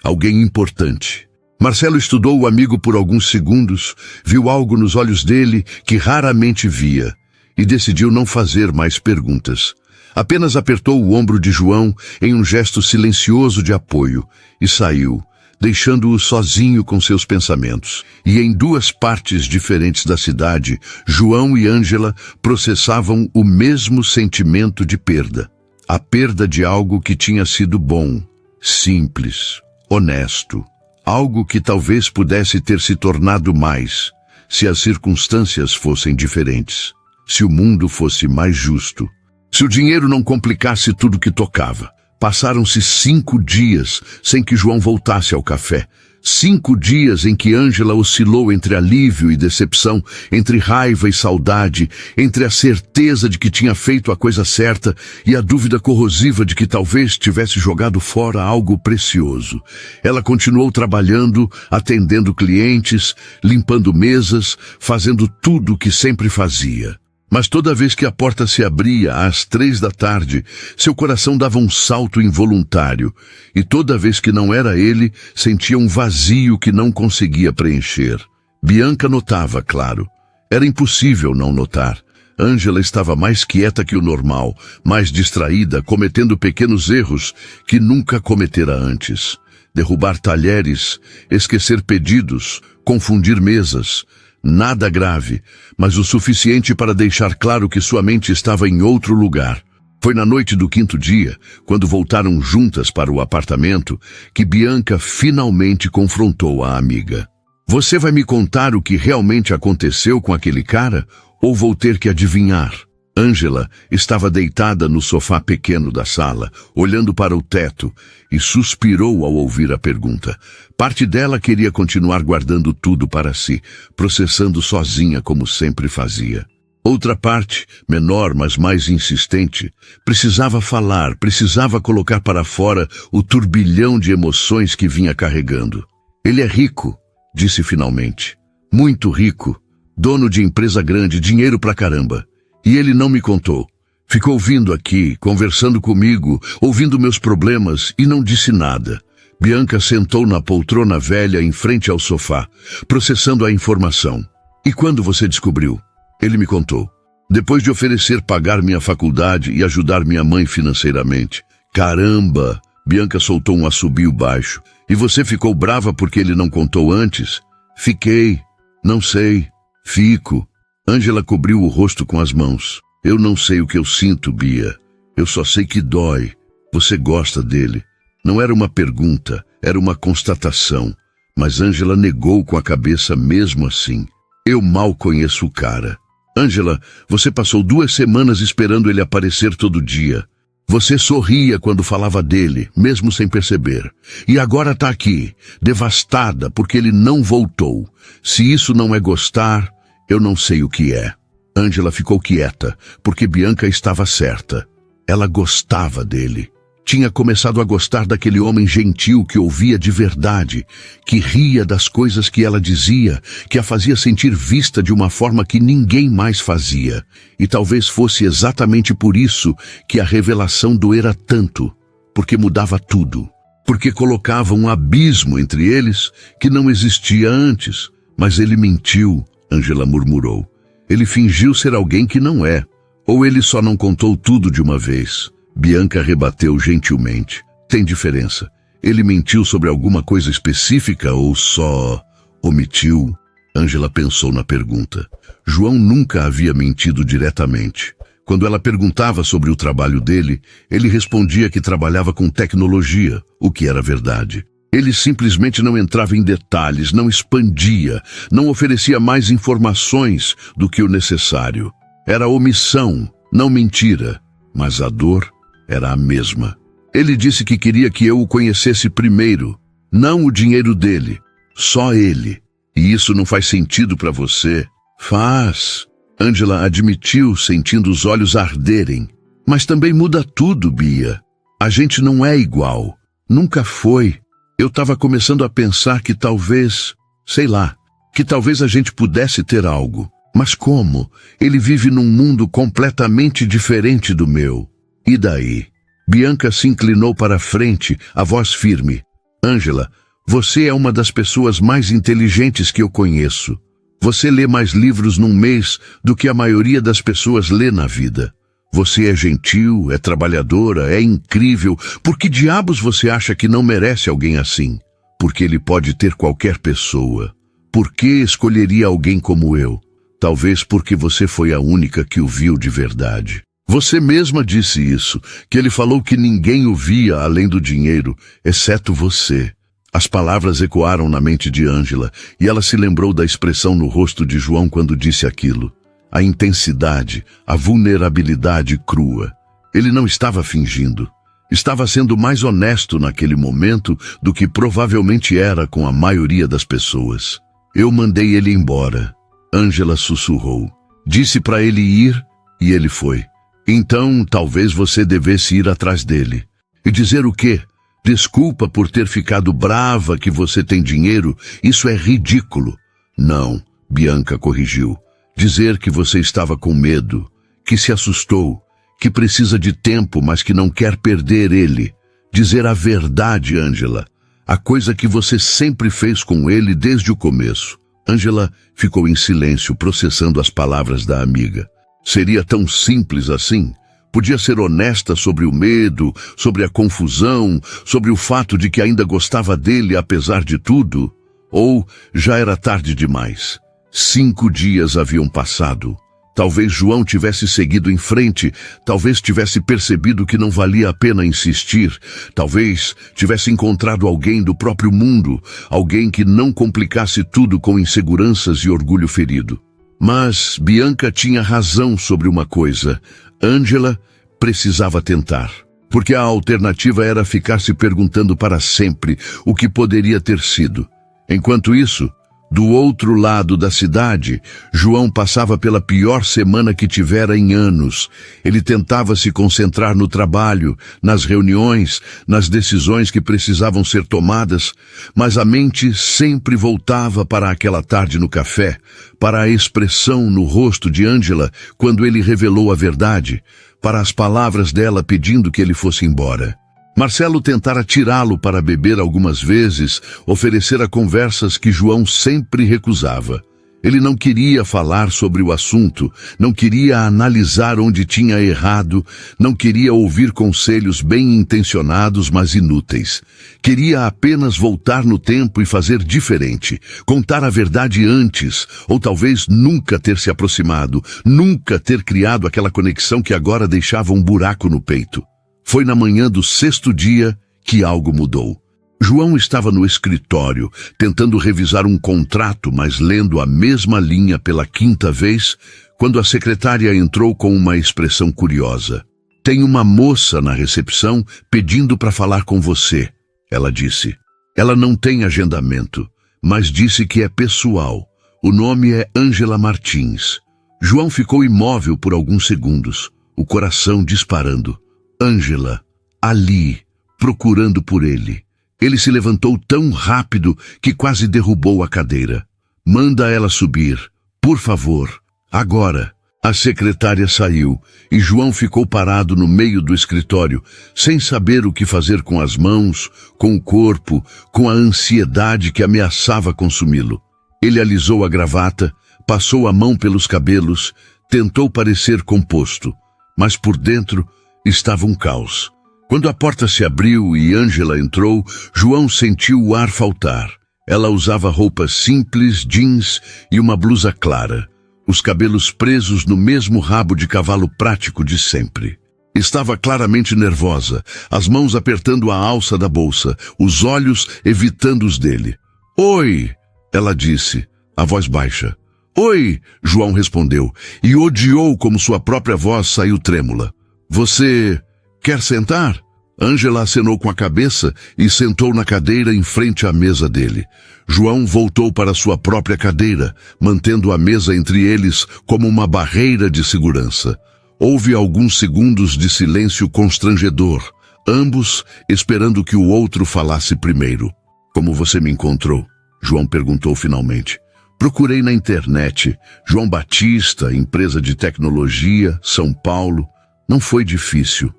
alguém importante. Marcelo estudou o amigo por alguns segundos, viu algo nos olhos dele que raramente via e decidiu não fazer mais perguntas. Apenas apertou o ombro de João em um gesto silencioso de apoio e saiu, deixando-o sozinho com seus pensamentos. E em duas partes diferentes da cidade, João e Ângela processavam o mesmo sentimento de perda. A perda de algo que tinha sido bom, simples, honesto. Algo que talvez pudesse ter se tornado mais, se as circunstâncias fossem diferentes, se o mundo fosse mais justo, se o dinheiro não complicasse tudo que tocava. Passaram-se 5 dias sem que João voltasse ao café. 5 dias em que Ângela oscilou entre alívio e decepção, entre raiva e saudade, entre a certeza de que tinha feito a coisa certa e a dúvida corrosiva de que talvez tivesse jogado fora algo precioso. Ela continuou trabalhando, atendendo clientes, limpando mesas, fazendo tudo o que sempre fazia. Mas toda vez que a porta se abria às 3 da tarde, seu coração dava um salto involuntário, e toda vez que não era ele, sentia um vazio que não conseguia preencher. Bianca notava, claro. Era impossível não notar. Ângela estava mais quieta que o normal, mais distraída, cometendo pequenos erros que nunca cometera antes. Derrubar talheres, esquecer pedidos, confundir mesas. Nada grave, mas o suficiente para deixar claro que sua mente estava em outro lugar. Foi na noite do 5º dia, quando voltaram juntas para o apartamento, que Bianca finalmente confrontou a amiga. Você vai me contar o que realmente aconteceu com aquele cara, ou vou ter que adivinhar? Ângela estava deitada no sofá pequeno da sala, olhando para o teto, e suspirou ao ouvir a pergunta. Parte dela queria continuar guardando tudo para si, processando sozinha como sempre fazia. Outra parte, menor mas mais insistente, precisava falar, precisava colocar para fora o turbilhão de emoções que vinha carregando. Ele é rico, disse finalmente. Muito rico, dono de empresa grande, dinheiro pra caramba. E ele não me contou. Ficou vindo aqui, conversando comigo, ouvindo meus problemas e não disse nada. Bianca sentou na poltrona velha em frente ao sofá, processando a informação. E quando você descobriu? Ele me contou. Depois de oferecer pagar minha faculdade e ajudar minha mãe financeiramente. Caramba! Bianca soltou um assobio baixo. E você ficou brava porque ele não contou antes? Fiquei. Não sei. Fico. Ângela cobriu o rosto com as mãos. Eu não sei o que eu sinto, Bia. Eu só sei que dói. Você gosta dele. Não era uma pergunta, era uma constatação. Mas Ângela negou com a cabeça mesmo assim. Eu mal conheço o cara. Ângela, você passou 2 semanas esperando ele aparecer todo dia. Você sorria quando falava dele, mesmo sem perceber. E agora tá aqui, devastada porque ele não voltou. Se isso não é gostar, eu não sei o que é. Ângela ficou quieta, porque Bianca estava certa. Ela gostava dele. Tinha começado a gostar daquele homem gentil que ouvia de verdade, que ria das coisas que ela dizia, que a fazia sentir vista de uma forma que ninguém mais fazia. E talvez fosse exatamente por isso que a revelação doera tanto, porque mudava tudo, porque colocava um abismo entre eles que não existia antes. Mas ele mentiu, Ângela murmurou. Ele fingiu ser alguém que não é, Ou ele só não contou tudo de uma vez? Bianca rebateu gentilmente. Tem diferença. Ele mentiu sobre alguma coisa específica ou só omitiu? Ângela pensou na pergunta. João nunca havia mentido diretamente. Quando ela perguntava sobre o trabalho dele, ele respondia que trabalhava com tecnologia, o que era verdade. Ele simplesmente não entrava em detalhes, não expandia, não oferecia mais informações do que o necessário. Era omissão, não mentira, mas a dor era a mesma. Ele disse que queria que eu o conhecesse primeiro, não o dinheiro dele, só ele. E isso não faz sentido para você? Faz. Ângela admitiu, sentindo os olhos arderem. Mas também muda tudo, Bia. A gente não é igual. Nunca foi. Eu estava começando a pensar que talvez, sei lá, que talvez a gente pudesse ter algo. Mas como? Ele vive num mundo completamente diferente do meu. E daí? Bianca se inclinou para a frente, a voz firme. Ângela, você é uma das pessoas mais inteligentes que eu conheço. Você lê mais livros num mês do que a maioria das pessoas lê na vida. Você é gentil, é trabalhadora, é incrível. Por que diabos você acha que não merece alguém assim? Porque ele pode ter qualquer pessoa. Por que escolheria alguém como eu? Talvez porque você foi a única que o viu de verdade. Você mesma disse isso, que ele falou que ninguém o via além do dinheiro, exceto você. As palavras ecoaram na mente de Ângela e ela se lembrou da expressão no rosto de João quando disse aquilo. A intensidade, a vulnerabilidade crua. Ele não estava fingindo. Estava sendo mais honesto naquele momento do que provavelmente era com a maioria das pessoas. Eu mandei ele embora. Ângela sussurrou. Disse para ele ir e ele foi. Então, talvez você devesse ir atrás dele. E dizer o quê? Desculpa por ter ficado brava que você tem dinheiro, isso é ridículo. Não, Bianca corrigiu. Dizer que você estava com medo, que se assustou, que precisa de tempo, mas que não quer perder ele. Dizer a verdade, Ângela. A coisa que você sempre fez com ele desde o começo. Ângela ficou em silêncio, processando as palavras da amiga. Seria tão simples assim? Podia ser honesta sobre o medo, sobre a confusão, sobre o fato de que ainda gostava dele apesar de tudo? Ou já era tarde demais? 5 dias haviam passado. Talvez João tivesse seguido em frente, talvez tivesse percebido que não valia a pena insistir, talvez tivesse encontrado alguém do próprio mundo, alguém que não complicasse tudo com inseguranças e orgulho ferido. Mas Bianca tinha razão sobre uma coisa. Ângela precisava tentar, porque a alternativa era ficar se perguntando para sempre o que poderia ter sido. Enquanto isso, do outro lado da cidade, João passava pela pior semana que tivera em anos. Ele tentava se concentrar no trabalho, nas reuniões, nas decisões que precisavam ser tomadas, mas a mente sempre voltava para aquela tarde no café, para a expressão no rosto de Ângela quando ele revelou a verdade, para as palavras dela pedindo que ele fosse embora. Marcelo tentara tirá-lo para beber algumas vezes, oferecera conversas que João sempre recusava. Ele não queria falar sobre o assunto, não queria analisar onde tinha errado, não queria ouvir conselhos bem intencionados, mas inúteis. Queria apenas voltar no tempo e fazer diferente, contar a verdade antes, ou talvez nunca ter se aproximado, nunca ter criado aquela conexão que agora deixava um buraco no peito. Foi na manhã do 6º dia que algo mudou. João estava no escritório, tentando revisar um contrato, mas lendo a mesma linha pela 5ª vez, quando a secretária entrou com uma expressão curiosa. Tem uma moça na recepção pedindo para falar com você, ela disse. Ela não tem agendamento, mas disse que é pessoal. O nome é Ângela Martins. João ficou imóvel por alguns segundos, o coração disparando. Ângela, ali, procurando por ele. Ele se levantou tão rápido que quase derrubou a cadeira. Manda ela subir, por favor, agora. A secretária saiu e João ficou parado no meio do escritório, sem saber o que fazer com as mãos, com o corpo, com a ansiedade que ameaçava consumi-lo. Ele alisou a gravata, passou a mão pelos cabelos, Tentou parecer composto, mas por dentro estava um caos. Quando a porta se abriu e Ângela entrou, João sentiu o ar faltar. Ela usava roupas simples, jeans e uma blusa clara, os cabelos presos no mesmo rabo de cavalo prático de sempre. Estava claramente nervosa, as mãos apertando a alça da bolsa, os olhos evitando os dele. "Oi", ela disse, a voz baixa. "Oi", João respondeu, e odiou como sua própria voz saiu trêmula. "Você quer sentar?" Ângela acenou com a cabeça e sentou na cadeira em frente à mesa dele. João voltou para sua própria cadeira, mantendo a mesa entre eles como uma barreira de segurança. Houve alguns segundos de silêncio constrangedor, ambos esperando que o outro falasse primeiro. "Como você me encontrou?", João perguntou finalmente. "Procurei na internet. João Batista, empresa de tecnologia, São Paulo. Não foi difícil."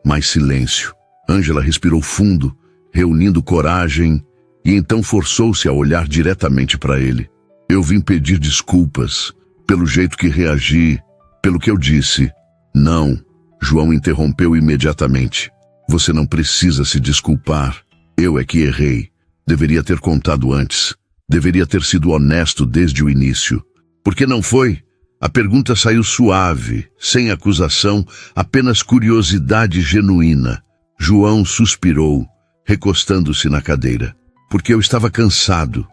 Mais silêncio. Ângela respirou fundo, reunindo coragem, e então forçou-se a olhar diretamente para ele. "Eu vim pedir desculpas pelo jeito que reagi, pelo que eu disse." "Não", João interrompeu imediatamente. "Você não precisa se desculpar. Eu é que errei. Deveria ter contado antes. Deveria ter sido honesto desde o início." "Por que não foi?" A pergunta saiu suave, sem acusação, apenas curiosidade genuína. João suspirou, recostando-se na cadeira. "Porque eu estava cansado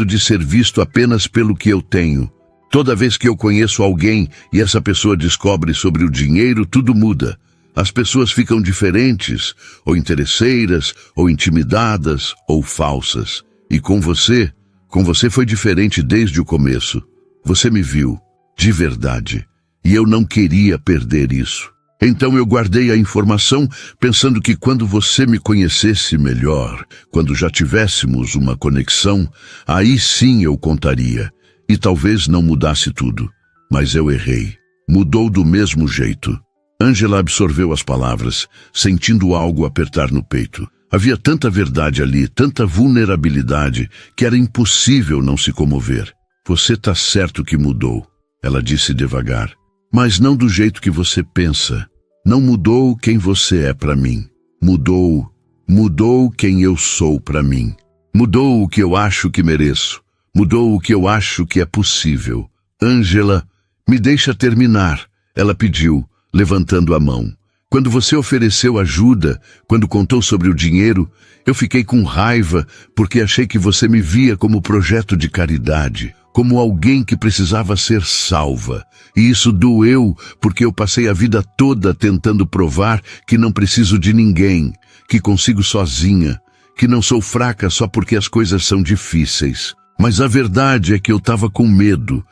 de ser visto apenas pelo que eu tenho. Toda vez que eu conheço alguém e essa pessoa descobre sobre o dinheiro, tudo muda. As pessoas ficam diferentes, ou interesseiras, ou intimidadas, ou falsas. E com você foi diferente desde o começo. Você me viu, de verdade, e eu não queria perder isso. Então eu guardei a informação pensando que quando você me conhecesse melhor, quando já tivéssemos uma conexão, aí sim eu contaria. E talvez não mudasse tudo. Mas eu errei. Mudou do mesmo jeito." Ângela absorveu as palavras, sentindo algo apertar no peito. Havia tanta verdade ali, tanta vulnerabilidade, que era impossível não se comover. "Você tá certo que mudou", ela disse devagar. "Mas não do jeito que você pensa. Não mudou quem você é para mim. Mudou quem eu sou para mim. Mudou o que eu acho que mereço. Mudou o que eu acho que é possível." "Ângela, me deixa terminar", ela pediu, levantando a mão. "Quando você ofereceu ajuda, quando contou sobre o dinheiro, eu fiquei com raiva porque achei que você me via como projeto de caridade, como alguém que precisava ser salva. E isso doeu porque eu passei a vida toda tentando provar que não preciso de ninguém, que consigo sozinha, que não sou fraca só porque as coisas são difíceis. Mas a verdade é que eu estava com medo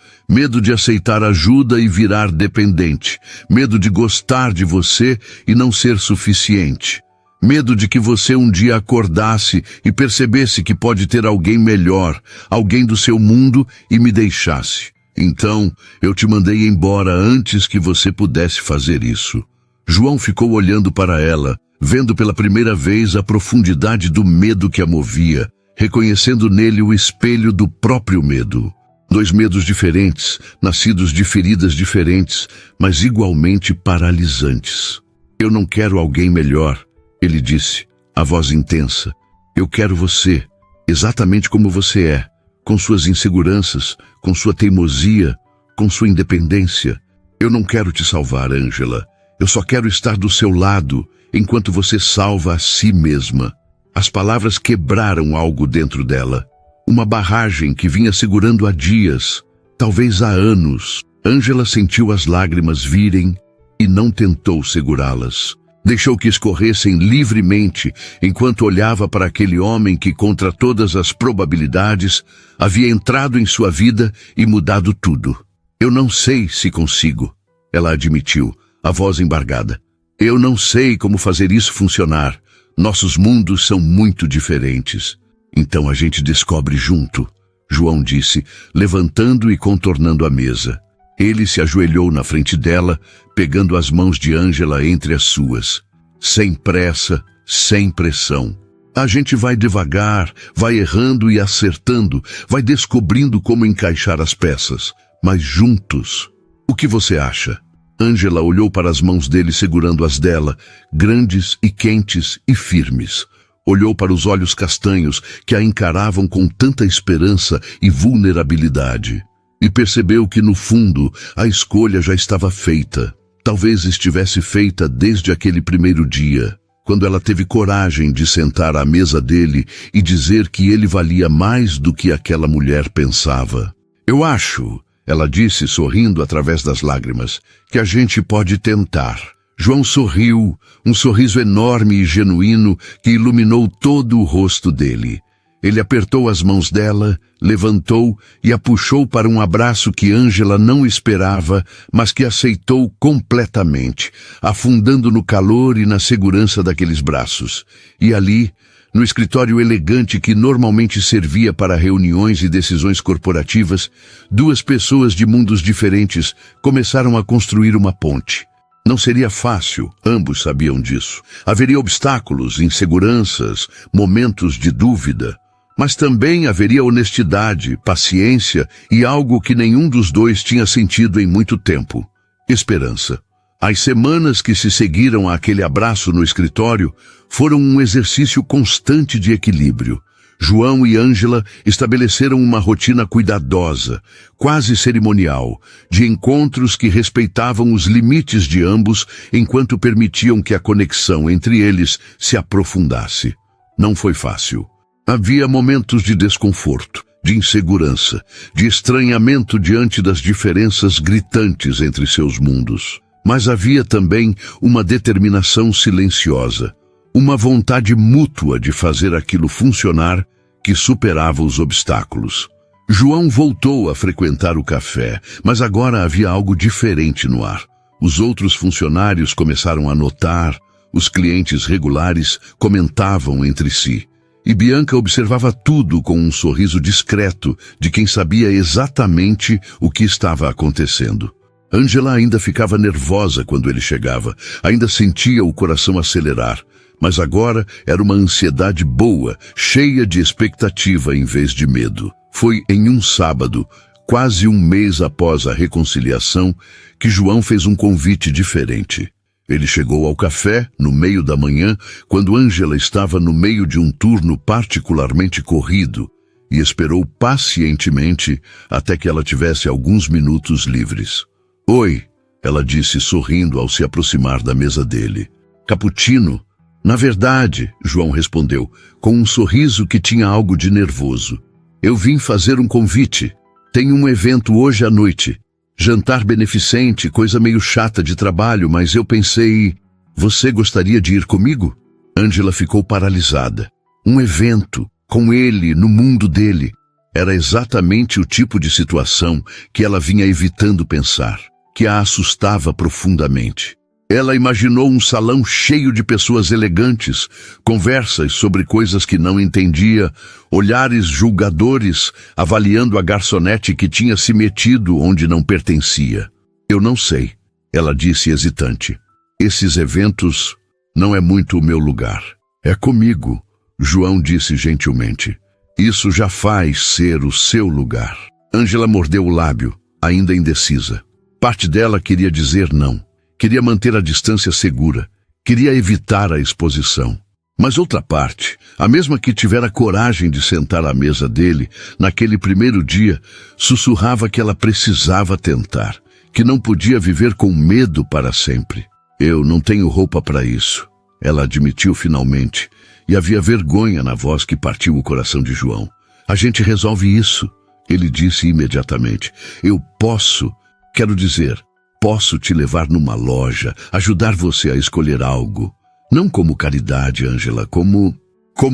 de aceitar ajuda e virar dependente, medo de gostar de você e não ser suficiente, medo de que você um dia acordasse e percebesse que pode ter alguém melhor, alguém do seu mundo e me deixasse. Então, eu te mandei embora antes que você pudesse fazer isso." João ficou olhando para ela, vendo pela primeira vez a profundidade do medo que a movia, reconhecendo nele o espelho do próprio medo. Dois medos diferentes, nascidos de feridas diferentes, mas igualmente paralisantes. "Eu não quero alguém melhor", ele disse, a voz intensa. "Eu quero você, exatamente como você é, com suas inseguranças, com sua teimosia, com sua independência. Eu não quero te salvar, Ângela. Eu só quero estar do seu lado, enquanto você salva a si mesma." As palavras quebraram algo dentro dela. Uma barragem que vinha segurando há dias, talvez há anos. Ângela sentiu as lágrimas virem e não tentou segurá-las. Deixou que escorressem livremente enquanto olhava para aquele homem que, contra todas as probabilidades, havia entrado em sua vida e mudado tudo. "Eu não sei se consigo", ela admitiu, a voz embargada. "Eu não sei como fazer isso funcionar. Nossos mundos são muito diferentes." "Então a gente descobre junto", João disse, levantando e contornando a mesa. Ele se ajoelhou na frente dela, pegando as mãos de Ângela entre as suas. Sem pressa, sem pressão. "A gente vai devagar, vai errando e acertando, vai descobrindo como encaixar as peças. mas juntos. O que você acha? Ângela olhou para as mãos dele segurando as dela, grandes e quentes e firmes. Olhou para os olhos castanhos que a encaravam com tanta esperança e vulnerabilidade. E percebeu que, no fundo, a escolha já estava feita. Talvez estivesse feita desde aquele primeiro dia, quando ela teve coragem de sentar à mesa dele e dizer que ele valia mais do que aquela mulher pensava. Eu acho, ela disse sorrindo através das lágrimas, que a gente pode tentar. João sorriu, um sorriso enorme e genuíno que iluminou todo o rosto dele. Ele apertou as mãos dela, levantou e a puxou para um abraço que Ângela não esperava, mas que aceitou completamente, afundando no calor e na segurança daqueles braços. E ali, no escritório elegante que normalmente servia para reuniões e decisões corporativas, duas pessoas de mundos diferentes começaram a construir uma ponte. Não seria fácil, ambos sabiam disso. Haveria obstáculos, inseguranças, momentos de dúvida. Mas também haveria honestidade, paciência e algo que nenhum dos dois tinha sentido em muito tempo: esperança. As semanas que se seguiram àquele abraço no escritório foram um exercício constante de equilíbrio. João e Ângela estabeleceram uma rotina cuidadosa, quase cerimonial, de encontros que respeitavam os limites de ambos enquanto permitiam que a conexão entre eles se aprofundasse. Não foi fácil. Havia momentos de desconforto, de insegurança, de estranhamento diante das diferenças gritantes entre seus mundos. Mas havia também uma determinação silenciosa, uma vontade mútua de fazer aquilo funcionar que superava os obstáculos. João voltou a frequentar o café, mas agora havia algo diferente no ar. Os outros funcionários começaram a notar, os clientes regulares comentavam entre si. E Bianca observava tudo com um sorriso discreto de quem sabia exatamente o que estava acontecendo. Ângela ainda ficava nervosa quando ele chegava, ainda sentia o coração acelerar, mas agora era uma ansiedade boa, cheia de expectativa em vez de medo. Foi em um sábado, quase um mês após a reconciliação, que João fez um convite diferente. Ele chegou ao café, no meio da manhã, quando Ângela estava no meio de um turno particularmente corrido, e esperou pacientemente até que ela tivesse alguns minutos livres. Oi, ela disse sorrindo ao se aproximar da mesa dele. Cappuccino? Na verdade, João respondeu, com um sorriso que tinha algo de nervoso. Eu vim fazer um convite. Tem um evento hoje à noite. Jantar beneficente, coisa meio chata de trabalho, mas eu pensei... Você gostaria de ir comigo? Ângela ficou paralisada. Um evento, com ele, no mundo dele. Era exatamente o tipo de situação que ela vinha evitando pensar, que a assustava profundamente. Ela imaginou um salão cheio de pessoas elegantes, conversas sobre coisas que não entendia, olhares julgadores avaliando a garçonete que tinha se metido onde não pertencia. Eu não sei, ela disse hesitante. Esses eventos não é muito o meu lugar. É comigo, João disse gentilmente. Isso já faz ser o seu lugar. Ângela mordeu o lábio, ainda indecisa. Parte dela queria dizer não. Queria manter a distância segura, queria evitar a exposição. Mas outra parte, a mesma que tivera coragem de sentar à mesa dele, naquele primeiro dia, sussurrava que ela precisava tentar, que não podia viver com medo para sempre. Eu não tenho roupa para isso, ela admitiu finalmente, e havia vergonha na voz que partiu o coração de João. A gente resolve isso, ele disse imediatamente. Eu posso, quero dizer... Posso te levar numa loja, ajudar você a escolher algo. Não como caridade, Ângela, como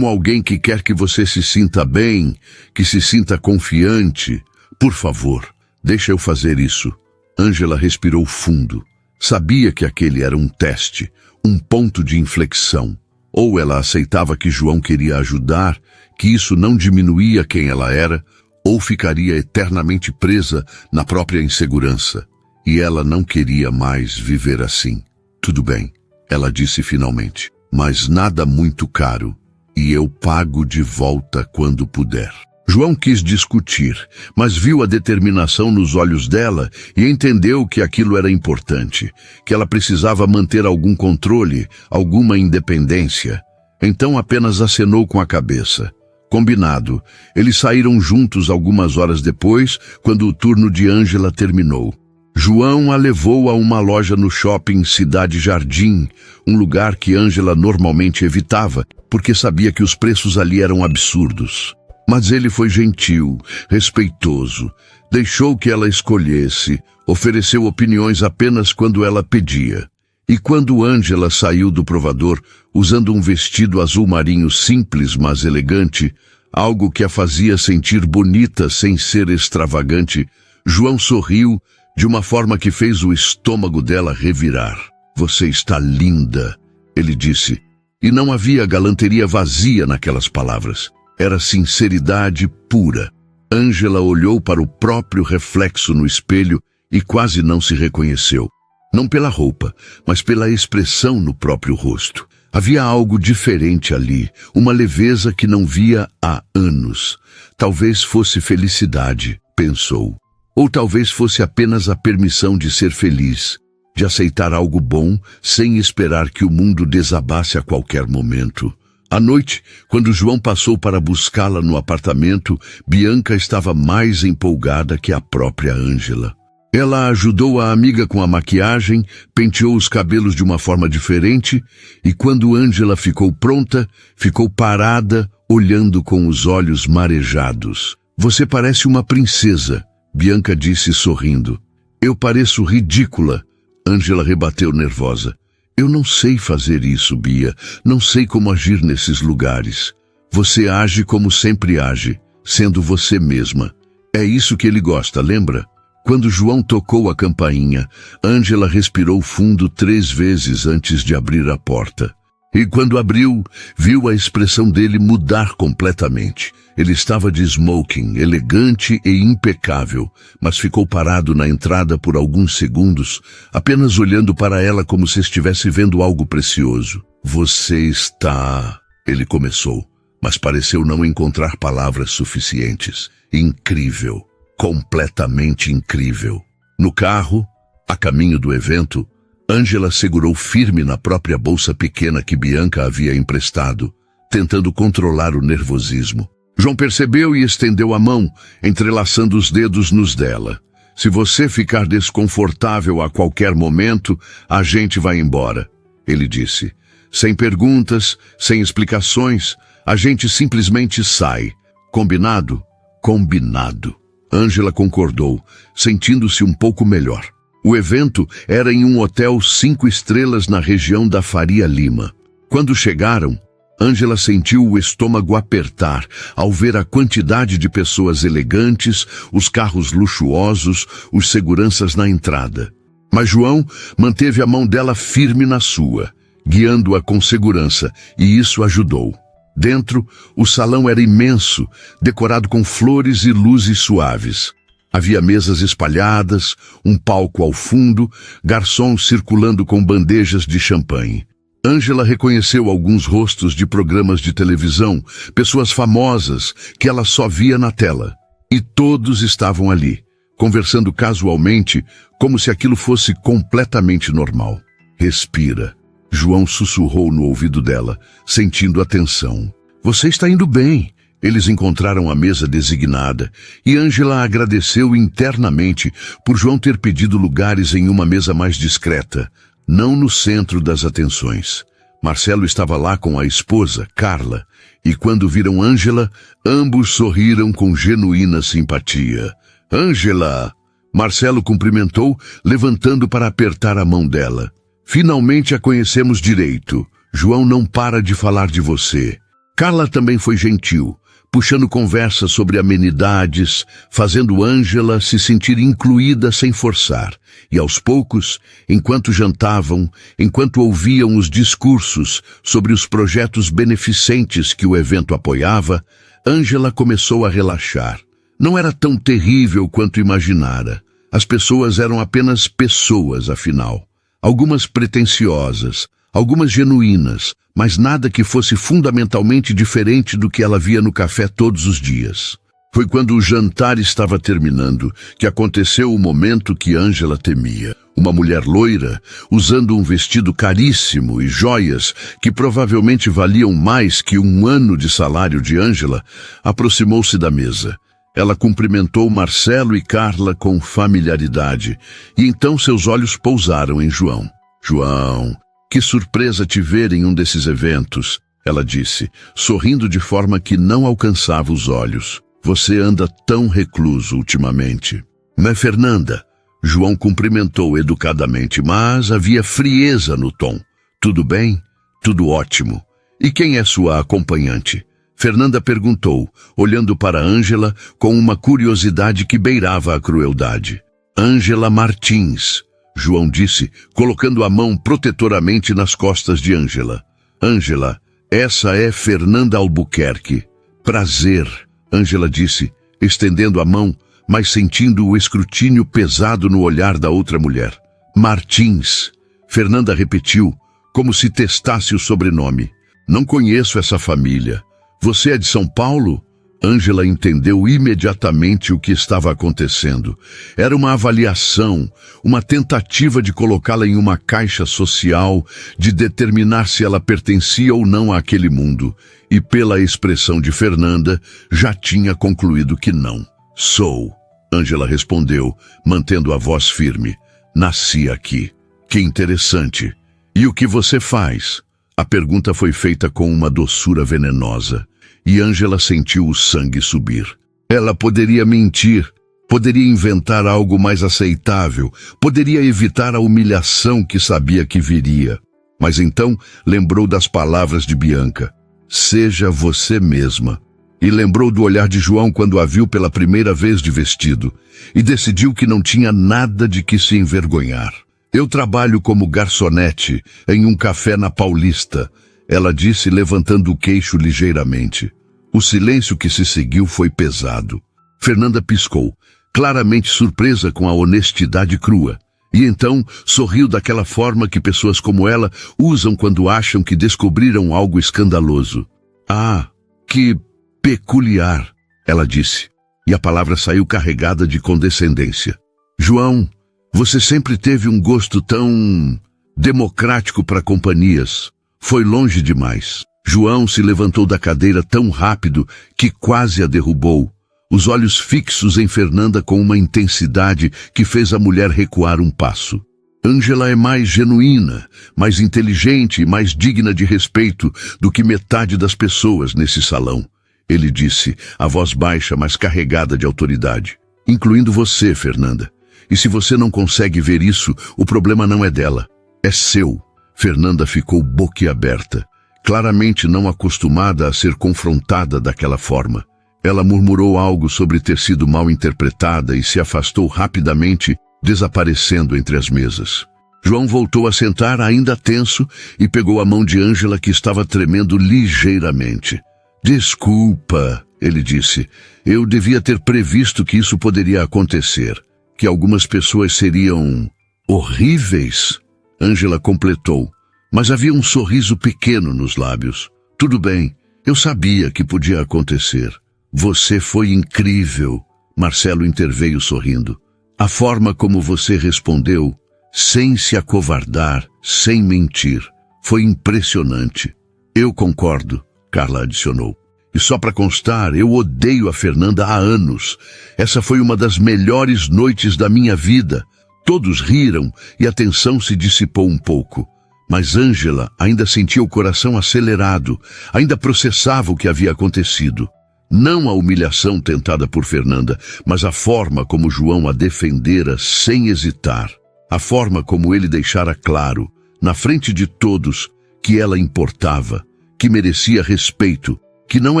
alguém que quer que você se sinta bem, que se sinta confiante. Por favor, deixa eu fazer isso. Ângela respirou fundo. Sabia que aquele era um teste, um ponto de inflexão. Ou ela aceitava que João queria ajudar, que isso não diminuía quem ela era, ou ficaria eternamente presa na própria insegurança. E ela não queria mais viver assim. Tudo bem, ela disse finalmente, mas nada muito caro, e eu pago de volta quando puder. João quis discutir, mas viu a determinação nos olhos dela e entendeu que aquilo era importante, que ela precisava manter algum controle, alguma independência. Então apenas acenou com a cabeça. Combinado, eles saíram juntos algumas horas depois, quando o turno de Ângela terminou. João a levou a uma loja no shopping Cidade Jardim, um lugar que Ângela normalmente evitava, porque sabia que os preços ali eram absurdos. Mas ele foi gentil, respeitoso, deixou que ela escolhesse, ofereceu opiniões apenas quando ela pedia. E quando Ângela saiu do provador, usando um vestido azul marinho simples, mas elegante, algo que a fazia sentir bonita sem ser extravagante, João sorriu de uma forma que fez o estômago dela revirar. "Você está linda", ele disse. E não havia galanteria vazia naquelas palavras. Era sinceridade pura. Ângela olhou para o próprio reflexo no espelho e quase não se reconheceu. Não pela roupa, mas pela expressão no próprio rosto. Havia algo diferente ali, uma leveza que não via há anos. Talvez fosse felicidade, pensou. Ou talvez fosse apenas a permissão de ser feliz, de aceitar algo bom sem esperar que o mundo desabasse a qualquer momento. À noite, quando João passou para buscá-la no apartamento, Bianca estava mais empolgada que a própria Ângela. Ela ajudou a amiga com a maquiagem, penteou os cabelos de uma forma diferente e quando Ângela ficou pronta, ficou parada, olhando com os olhos marejados. "Você parece uma princesa", Bianca disse sorrindo. "Eu pareço ridícula", Ângela rebateu nervosa. "Eu não sei fazer isso, Bia. Não sei como agir nesses lugares. Você age como sempre age, sendo você mesma. É isso que ele gosta, lembra?" Quando João tocou a campainha, Ângela respirou fundo 3 vezes antes de abrir a porta. E quando abriu, viu a expressão dele mudar completamente. Ele estava de smoking, elegante e impecável, mas ficou parado na entrada por alguns segundos, apenas olhando para ela como se estivesse vendo algo precioso. "Você está..." ele começou, mas pareceu não encontrar palavras suficientes. "Incrível. Completamente incrível." No carro, a caminho do evento, Ângela segurou firme na própria bolsa pequena que Bianca havia emprestado, tentando controlar o nervosismo. João percebeu e estendeu a mão, entrelaçando os dedos nos dela. "Se você ficar desconfortável a qualquer momento, a gente vai embora", ele disse. "Sem perguntas, sem explicações, a gente simplesmente sai. Combinado?" "Combinado." Ângela concordou, sentindo-se um pouco melhor. O evento era em um hotel 5 estrelas na região da Faria Lima. Quando chegaram, Ângela sentiu o estômago apertar ao ver a quantidade de pessoas elegantes, os carros luxuosos, os seguranças na entrada. Mas João manteve a mão dela firme na sua, guiando-a com segurança, e isso ajudou. Dentro, o salão era imenso, decorado com flores e luzes suaves. Havia mesas espalhadas, um palco ao fundo, garçons circulando com bandejas de champanhe. Ângela reconheceu alguns rostos de programas de televisão, pessoas famosas que ela só via na tela. E todos estavam ali, conversando casualmente, como se aquilo fosse completamente normal. "Respira", João sussurrou no ouvido dela, sentindo a tensão. "Você está indo bem." Eles encontraram a mesa designada e Ângela agradeceu internamente por João ter pedido lugares em uma mesa mais discreta, não no centro das atenções. Marcelo estava lá com a esposa, Carla, e quando viram Ângela, ambos sorriram com genuína simpatia. "Ângela!" Marcelo cumprimentou, levantando para apertar a mão dela. "Finalmente a conhecemos direito. João não para de falar de você." Carla também foi gentil, puxando conversa sobre amenidades, fazendo Ângela se sentir incluída sem forçar. E aos poucos, enquanto jantavam, enquanto ouviam os discursos sobre os projetos beneficentes que o evento apoiava, Ângela começou a relaxar. Não era tão terrível quanto imaginara. As pessoas eram apenas pessoas, afinal. Algumas pretensiosas, algumas genuínas, mas nada que fosse fundamentalmente diferente do que ela via no café todos os dias. Foi quando o jantar estava terminando que aconteceu o momento que Ângela temia. Uma mulher loira, usando um vestido caríssimo e joias que provavelmente valiam mais que 1 ano de salário de Ângela, aproximou-se da mesa. Ela cumprimentou Marcelo e Carla com familiaridade, e então seus olhos pousaram em João. João, que surpresa te ver em um desses eventos, ela disse, sorrindo de forma que não alcançava os olhos. Você anda tão recluso ultimamente. Mas Fernanda, João cumprimentou educadamente, mas havia frieza no tom. Tudo bem? Tudo ótimo. E quem é sua acompanhante? Fernanda perguntou, olhando para Ângela com uma curiosidade que beirava a crueldade. Ângela Martins, João disse, colocando a mão protetoramente nas costas de Ângela. Ângela, essa é Fernanda Albuquerque. Prazer, Ângela disse, estendendo a mão, mas sentindo o escrutínio pesado no olhar da outra mulher. Martins, Fernanda repetiu, como se testasse o sobrenome. Não conheço essa família. Você é de São Paulo? Ângela entendeu imediatamente o que estava acontecendo. Era uma avaliação, uma tentativa de colocá-la em uma caixa social, de determinar se ela pertencia ou não àquele mundo. E pela expressão de Fernanda, já tinha concluído que não. Sou, Ângela respondeu, mantendo a voz firme. Nasci aqui. Que interessante. E o que você faz? A pergunta foi feita com uma doçura venenosa. E Ângela sentiu o sangue subir. Ela poderia mentir, poderia inventar algo mais aceitável, poderia evitar a humilhação que sabia que viria. Mas então lembrou das palavras de Bianca. Seja você mesma. E lembrou do olhar de João quando a viu pela primeira vez de vestido. E decidiu que não tinha nada de que se envergonhar. Eu trabalho como garçonete em um café na Paulista, ela disse levantando o queixo ligeiramente. O silêncio que se seguiu foi pesado. Fernanda piscou, claramente surpresa com a honestidade crua. E então sorriu daquela forma que pessoas como ela usam quando acham que descobriram algo escandaloso. Ah, que peculiar, ela disse. E a palavra saiu carregada de condescendência. João, você sempre teve um gosto tão democrático para companhias. Foi longe demais. João se levantou da cadeira tão rápido que quase a derrubou, os olhos fixos em Fernanda com uma intensidade que fez a mulher recuar um passo. Ângela é mais genuína, mais inteligente e mais digna de respeito do que metade das pessoas nesse salão, ele disse, a voz baixa, mas carregada de autoridade. Incluindo você, Fernanda. E se você não consegue ver isso, o problema não é dela, é seu. Fernanda ficou boquiaberta, claramente não acostumada a ser confrontada daquela forma. Ela murmurou algo sobre ter sido mal interpretada e se afastou rapidamente, desaparecendo entre as mesas. João voltou a sentar ainda tenso e pegou a mão de Ângela que estava tremendo ligeiramente. Desculpa, ele disse. Eu devia ter previsto que isso poderia acontecer, que algumas pessoas seriam horríveis. Ângela completou, mas havia um sorriso pequeno nos lábios. Tudo bem, eu sabia que podia acontecer. Você foi incrível, Marcelo interveio sorrindo. A forma como você respondeu, sem se acovardar, sem mentir, foi impressionante. Eu concordo, Carla adicionou. E só para constar, eu odeio a Fernanda há anos. Essa foi uma das melhores noites da minha vida. Todos riram e a tensão se dissipou um pouco. Mas Ângela ainda sentia o coração acelerado, ainda processava o que havia acontecido. Não a humilhação tentada por Fernanda, mas a forma como João a defendera sem hesitar. A forma como ele deixara claro, na frente de todos, que ela importava, que merecia respeito, que não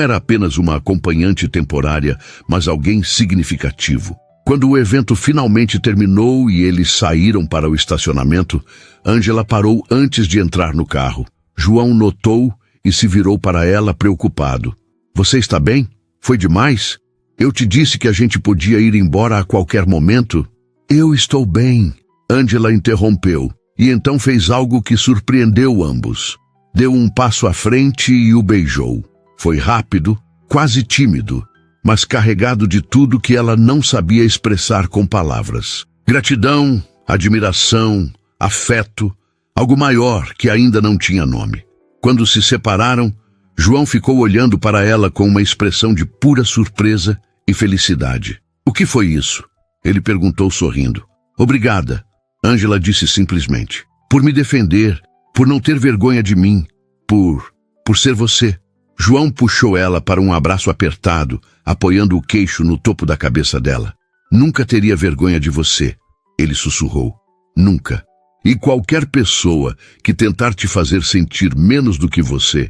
era apenas uma acompanhante temporária, mas alguém significativo. Quando o evento finalmente terminou e eles saíram para o estacionamento, Ângela parou antes de entrar no carro. João notou e se virou para ela preocupado. Você está bem? Foi demais? Eu te disse que a gente podia ir embora a qualquer momento? Eu estou bem, Ângela interrompeu, e então fez algo que surpreendeu ambos. Deu um passo à frente e o beijou. Foi rápido, quase tímido. mas carregado de tudo que ela não sabia expressar com palavras. Gratidão, admiração, afeto, algo maior que ainda não tinha nome. Quando se separaram, João ficou olhando para ela com uma expressão de pura surpresa e felicidade. "O que foi isso?" ele perguntou sorrindo. "Obrigada", Ângela disse simplesmente. "Por me defender, por não ter vergonha de mim, por ser você." João puxou ela para um abraço apertado, apoiando o queixo no topo da cabeça dela. "Nunca teria vergonha de você", ele sussurrou. "Nunca. E qualquer pessoa que tentar te fazer sentir menos do que você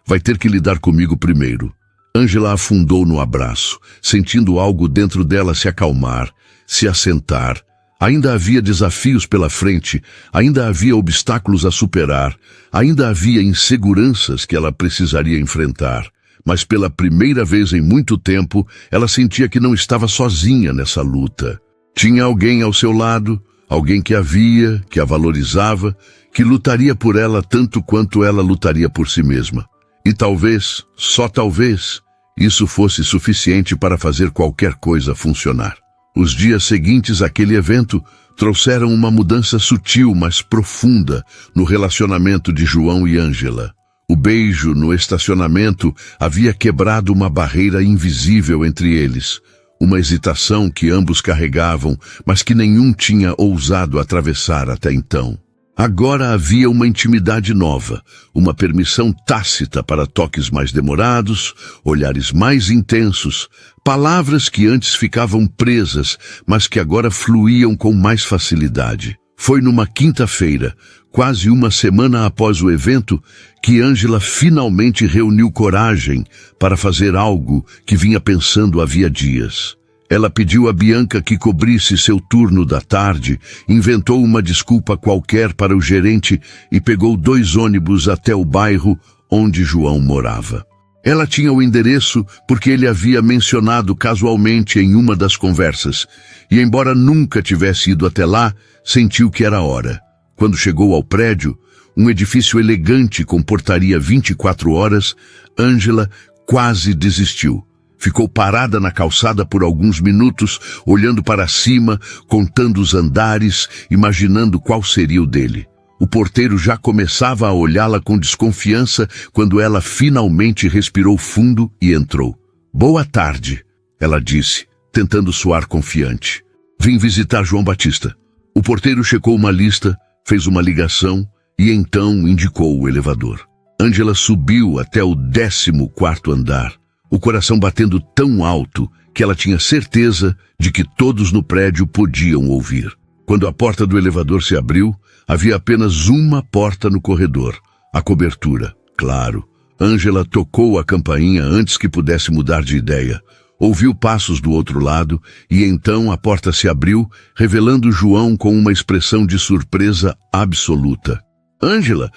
vai ter que lidar comigo primeiro." Ângela afundou no abraço, sentindo algo dentro dela se acalmar, se assentar. Ainda havia desafios pela frente, ainda havia obstáculos a superar, ainda havia inseguranças que ela precisaria enfrentar. Mas pela primeira vez em muito tempo, ela sentia que não estava sozinha nessa luta. Tinha alguém ao seu lado, alguém que a via, que a valorizava, que lutaria por ela tanto quanto ela lutaria por si mesma. E talvez, só talvez, isso fosse suficiente para fazer qualquer coisa funcionar. Os dias seguintes àquele evento trouxeram uma mudança sutil, mas profunda, no relacionamento de João e Ângela. O beijo no estacionamento havia quebrado uma barreira invisível entre eles, uma hesitação que ambos carregavam, mas que nenhum tinha ousado atravessar até então. Agora havia uma intimidade nova, uma permissão tácita para toques mais demorados, olhares mais intensos, palavras que antes ficavam presas, mas que agora fluíam com mais facilidade. Foi numa quinta-feira, quase uma semana após o evento, que Ângela finalmente reuniu coragem para fazer algo que vinha pensando havia dias. Ela pediu a Bianca que cobrisse seu turno da tarde, inventou uma desculpa qualquer para o gerente e pegou 2 ônibus até o bairro onde João morava. Ela tinha o endereço porque ele havia mencionado casualmente em uma das conversas, e embora nunca tivesse ido até lá, sentiu que era hora. Quando chegou ao prédio, um edifício elegante com portaria 24 horas, Ângela quase desistiu. Ficou parada na calçada por alguns minutos, olhando para cima, contando os andares, imaginando qual seria o dele. O porteiro já começava a olhá-la com desconfiança quando ela finalmente respirou fundo e entrou. "Boa tarde", ela disse, tentando soar confiante. "Vim visitar João Batista." O porteiro checou uma lista, fez uma ligação e então indicou o elevador. Ângela subiu até o 14º andar, o coração batendo tão alto que ela tinha certeza de que todos no prédio podiam ouvir. Quando a porta do elevador se abriu, havia apenas uma porta no corredor, a cobertura, claro. Ângela tocou a campainha antes que pudesse mudar de ideia. Ouviu passos do outro lado e então a porta se abriu, revelando João com uma expressão de surpresa absoluta. "Ângela,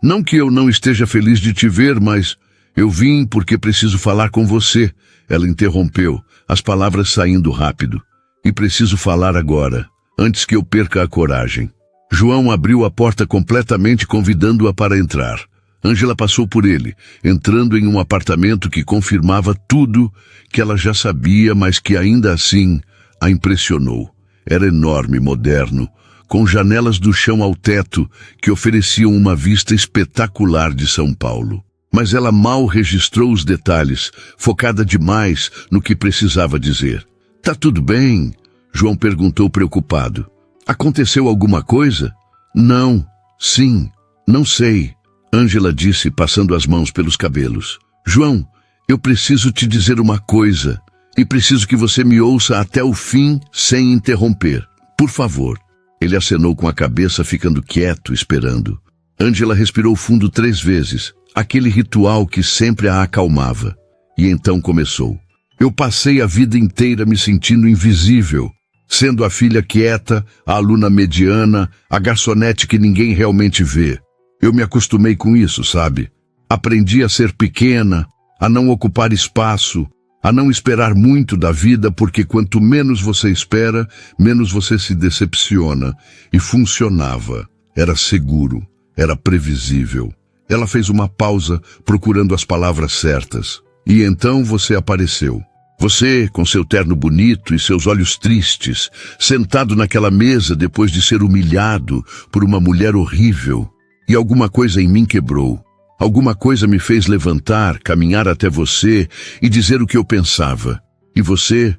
não que eu não esteja feliz de te ver, mas eu vim porque preciso falar com você." Ela interrompeu, as palavras saindo rápido. "E preciso falar agora, antes que eu perca a coragem." João abriu a porta completamente, convidando-a para entrar. Ângela passou por ele, entrando em um apartamento que confirmava tudo que ela já sabia, mas que ainda assim a impressionou. Era enorme, moderno, com janelas do chão ao teto que ofereciam uma vista espetacular de São Paulo. Mas ela mal registrou os detalhes, focada demais no que precisava dizer. "Tá tudo bem?" João perguntou preocupado. "Aconteceu alguma coisa?" "Não, sim, não sei." Ângela disse, passando as mãos pelos cabelos. "João, eu preciso te dizer uma coisa, e preciso que você me ouça até o fim, sem interromper. Por favor." Ele acenou com a cabeça, ficando quieto, esperando. Ângela respirou fundo 3 vezes, aquele ritual que sempre a acalmava. E então começou. "Eu passei a vida inteira me sentindo invisível, sendo a filha quieta, a aluna mediana, a garçonete que ninguém realmente vê. Eu me acostumei com isso, sabe? Aprendi a ser pequena, a não ocupar espaço, a não esperar muito da vida, porque quanto menos você espera, menos você se decepciona. E funcionava. Era seguro, era previsível." Ela fez uma pausa, procurando as palavras certas. E então você apareceu. Você, com seu terno bonito e seus olhos tristes, sentado naquela mesa depois de ser humilhado por uma mulher horrível. E alguma coisa em mim quebrou. Alguma coisa me fez levantar, caminhar até você e dizer o que eu pensava. E você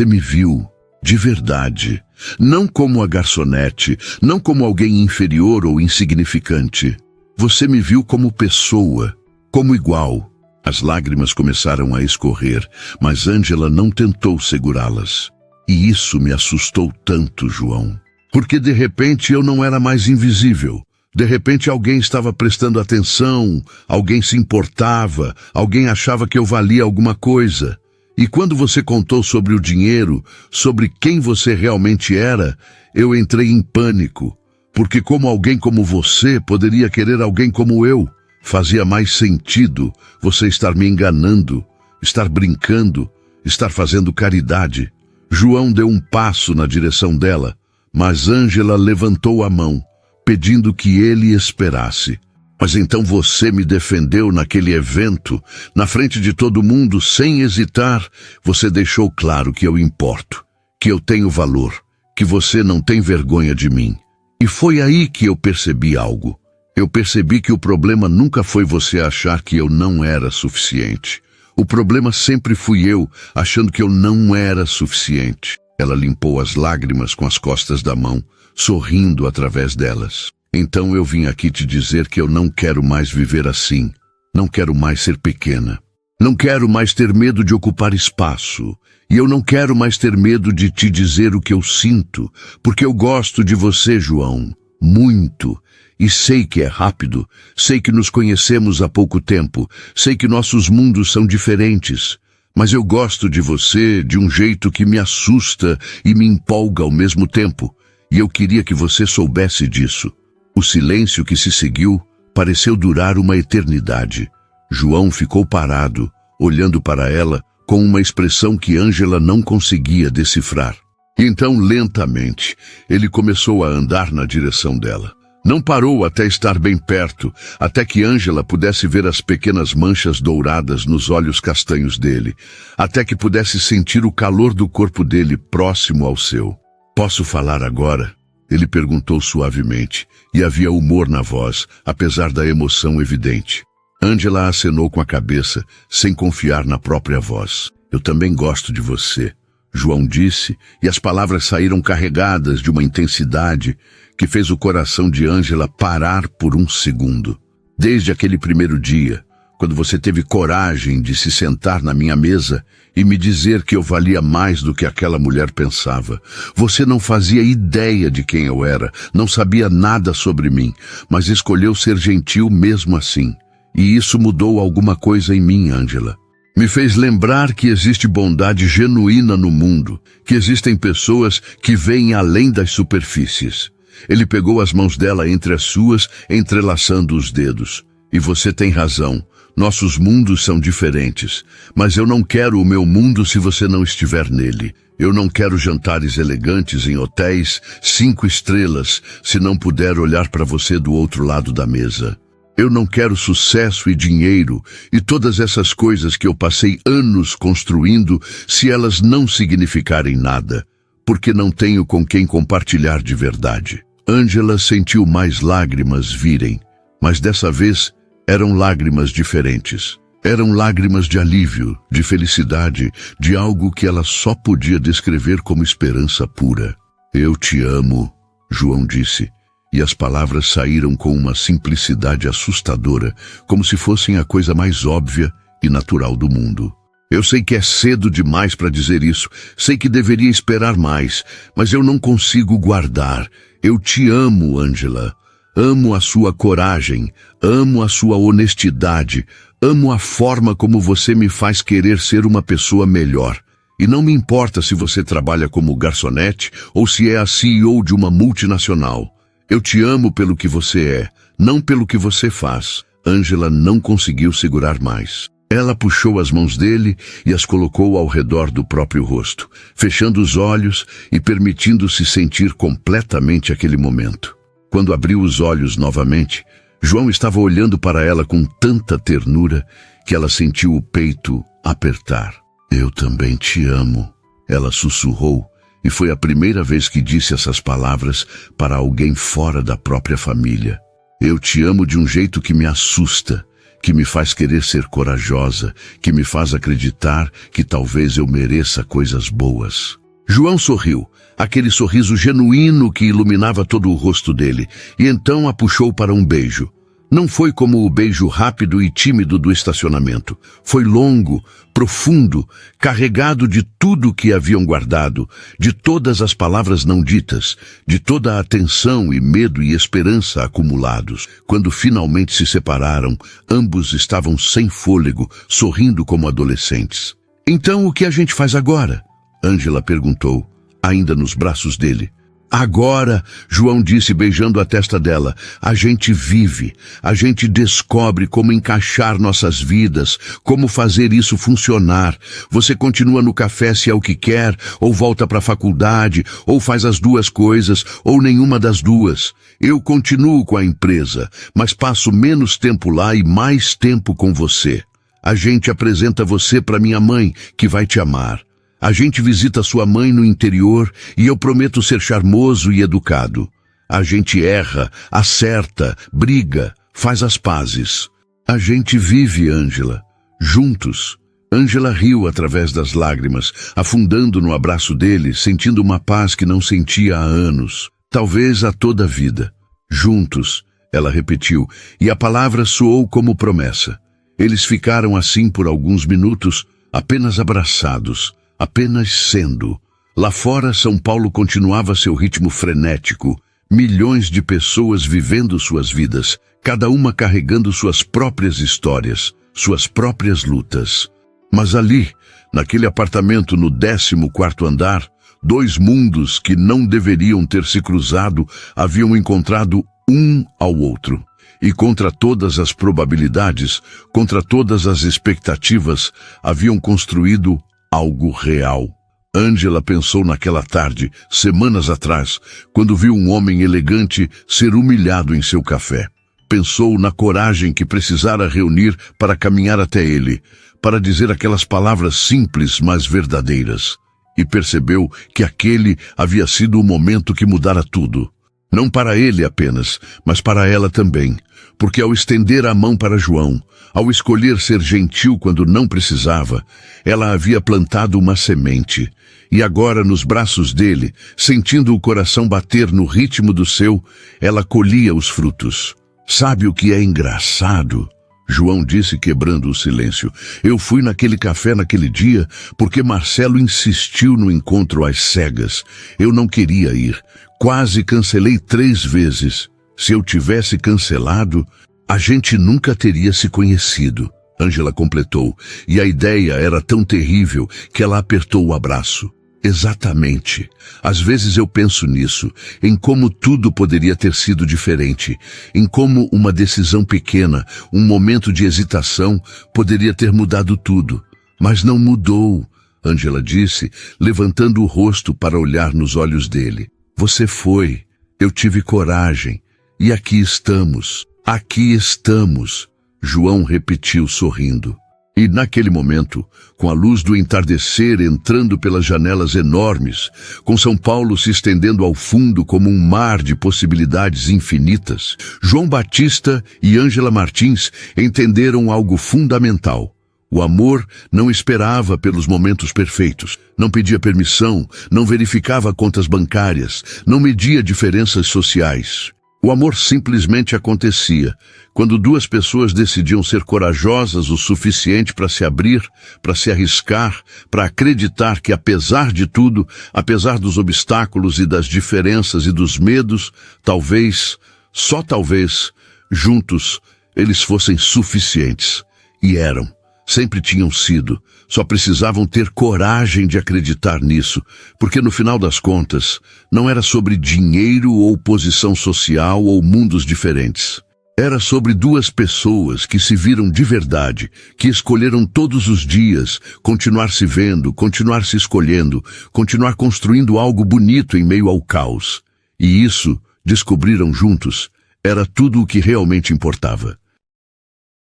me viu, de verdade. Não como a garçonete, não como alguém inferior ou insignificante. Você me viu como pessoa, como igual. As lágrimas começaram a escorrer, mas Ângela não tentou segurá-las. E isso me assustou tanto, João. Porque de repente eu não era mais invisível. De repente alguém estava prestando atenção, alguém se importava, alguém achava que eu valia alguma coisa. E quando você contou sobre o dinheiro, sobre quem você realmente era, eu entrei em pânico. Porque como alguém como você poderia querer alguém como eu? Fazia mais sentido você estar me enganando, estar brincando, estar fazendo caridade. João deu um passo na direção dela, mas Ângela levantou a mão, pedindo que ele esperasse. Mas então você me defendeu naquele evento, na frente de todo mundo, sem hesitar. Você deixou claro que eu importo, que eu tenho valor, que você não tem vergonha de mim. E foi aí que eu percebi algo. Eu percebi que o problema nunca foi você achar que eu não era suficiente. O problema sempre fui eu, achando que eu não era suficiente. Ela limpou as lágrimas com as costas da mão, sorrindo através delas. Então eu vim aqui te dizer que eu não quero mais viver assim. Não quero mais ser pequena. Não quero mais ter medo de ocupar espaço. E eu não quero mais ter medo de te dizer o que eu sinto, porque eu gosto de você, João. Muito. E sei que é rápido, sei que nos conhecemos há pouco tempo, sei que nossos mundos são diferentes, mas eu gosto de você de um jeito que me assusta e me empolga ao mesmo tempo, e eu queria que você soubesse disso. O silêncio que se seguiu pareceu durar uma eternidade. João ficou parado, olhando para ela com uma expressão que Ângela não conseguia decifrar. Então, lentamente, ele começou a andar na direção dela. Não parou até estar bem perto, até que Ângela pudesse ver as pequenas manchas douradas nos olhos castanhos dele, até que pudesse sentir o calor do corpo dele próximo ao seu. "Posso falar agora?" Ele perguntou suavemente, e havia humor na voz, apesar da emoção evidente. Ângela acenou com a cabeça, sem confiar na própria voz. "Eu também gosto de você", João disse, e as palavras saíram carregadas de uma intensidade que fez o coração de Ângela parar por um segundo. "Desde aquele primeiro dia, quando você teve coragem de se sentar na minha mesa e me dizer que eu valia mais do que aquela mulher pensava. Você não fazia ideia de quem eu era, não sabia nada sobre mim, mas escolheu ser gentil mesmo assim. E isso mudou alguma coisa em mim, Ângela. Me fez lembrar que existe bondade genuína no mundo, que existem pessoas que veem além das superfícies." Ele pegou as mãos dela entre as suas, entrelaçando os dedos. "E você tem razão. Nossos mundos são diferentes. Mas eu não quero o meu mundo se você não estiver nele. Eu não quero jantares elegantes em hotéis 5 estrelas se não puder olhar para você do outro lado da mesa. Eu não quero sucesso e dinheiro e todas essas coisas que eu passei anos construindo se elas não significarem nada, porque não tenho com quem compartilhar de verdade." Ângela sentiu mais lágrimas virem, mas dessa vez eram lágrimas diferentes. Eram lágrimas de alívio, de felicidade, de algo que ela só podia descrever como esperança pura. "Eu te amo", João disse, e as palavras saíram com uma simplicidade assustadora, como se fossem a coisa mais óbvia e natural do mundo. "Eu sei que é cedo demais para dizer isso, sei que deveria esperar mais, mas eu não consigo guardar. Eu te amo, Ângela. Amo a sua coragem, amo a sua honestidade, amo a forma como você me faz querer ser uma pessoa melhor. E não me importa se você trabalha como garçonete ou se é a CEO de uma multinacional. Eu te amo pelo que você é, não pelo que você faz." Ângela não conseguiu segurar mais. Ela puxou as mãos dele e as colocou ao redor do próprio rosto, fechando os olhos e permitindo-se sentir completamente aquele momento. Quando abriu os olhos novamente, João estava olhando para ela com tanta ternura que ela sentiu o peito apertar. Eu também te amo, ela sussurrou, e foi a primeira vez que disse essas palavras para alguém fora da própria família. Eu te amo de um jeito que me assusta, que me faz querer ser corajosa, que me faz acreditar que talvez eu mereça coisas boas. João sorriu, aquele sorriso genuíno que iluminava todo o rosto dele, e então a puxou para um beijo. Não foi como o beijo rápido e tímido do estacionamento. Foi longo, profundo, carregado de tudo que haviam guardado, de todas as palavras não ditas, de toda a atenção e medo e esperança acumulados. Quando finalmente se separaram, ambos estavam sem fôlego, sorrindo como adolescentes. Então o que a gente faz agora? Ângela perguntou, ainda nos braços dele. Agora, João disse beijando a testa dela, a gente vive, a gente descobre como encaixar nossas vidas, como fazer isso funcionar. Você continua no café se é o que quer, ou volta para a faculdade, ou faz as duas coisas, ou nenhuma das duas. Eu continuo com a empresa, mas passo menos tempo lá e mais tempo com você. A gente apresenta você para minha mãe, que vai te amar. A gente visita sua mãe no interior e eu prometo ser charmoso e educado. A gente erra, acerta, briga, faz as pazes. A gente vive, Ângela, juntos. Ângela riu através das lágrimas, afundando no abraço dele, sentindo uma paz que não sentia há anos, talvez há toda a vida. Juntos, ela repetiu, e a palavra soou como promessa. Eles ficaram assim por alguns minutos, apenas abraçados. Apenas sendo. Lá fora, São Paulo continuava seu ritmo frenético. Milhões de pessoas vivendo suas vidas, cada uma carregando suas próprias histórias, suas próprias lutas. Mas ali, naquele apartamento no 14º andar, dois mundos que não deveriam ter se cruzado haviam encontrado um ao outro. E contra todas as probabilidades, contra todas as expectativas, haviam construído algo real. Ângela pensou naquela tarde, semanas atrás, quando viu um homem elegante ser humilhado em seu café. Pensou na coragem que precisara reunir para caminhar até ele, para dizer aquelas palavras simples, mas verdadeiras. E percebeu que aquele havia sido o momento que mudara tudo. Não para ele apenas, mas para ela também. Porque ao estender a mão para João, ao escolher ser gentil quando não precisava, ela havia plantado uma semente. E agora, nos braços dele, sentindo o coração bater no ritmo do seu, ela colhia os frutos. Sabe o que é engraçado? João disse quebrando o silêncio. Eu fui naquele café naquele dia porque Marcelo insistiu no encontro às cegas. Eu não queria ir. Quase cancelei 3 vezes. Se eu tivesse cancelado, a gente nunca teria se conhecido. Ângela completou, e a ideia era tão terrível que ela apertou o abraço. Exatamente. Às vezes eu penso nisso, em como tudo poderia ter sido diferente, em como uma decisão pequena, um momento de hesitação, poderia ter mudado tudo. Mas não mudou, Ângela disse, levantando o rosto para olhar nos olhos dele. Você foi. Eu tive coragem. E aqui estamos. Aqui estamos. João repetiu sorrindo. E naquele momento, com a luz do entardecer entrando pelas janelas enormes, com São Paulo se estendendo ao fundo como um mar de possibilidades infinitas, João Batista e Ângela Martins entenderam algo fundamental. O amor não esperava pelos momentos perfeitos, não pedia permissão, não verificava contas bancárias, não media diferenças sociais. O amor simplesmente acontecia, quando duas pessoas decidiam ser corajosas o suficiente para se abrir, para se arriscar, para acreditar que apesar de tudo, apesar dos obstáculos e das diferenças e dos medos, talvez, só talvez, juntos, eles fossem suficientes. E eram. Sempre tinham sido, só precisavam ter coragem de acreditar nisso, porque no final das contas, não era sobre dinheiro ou posição social ou mundos diferentes. Era sobre duas pessoas que se viram de verdade, que escolheram todos os dias continuar se vendo, continuar se escolhendo, continuar construindo algo bonito em meio ao caos. E isso, descobriram juntos, era tudo o que realmente importava.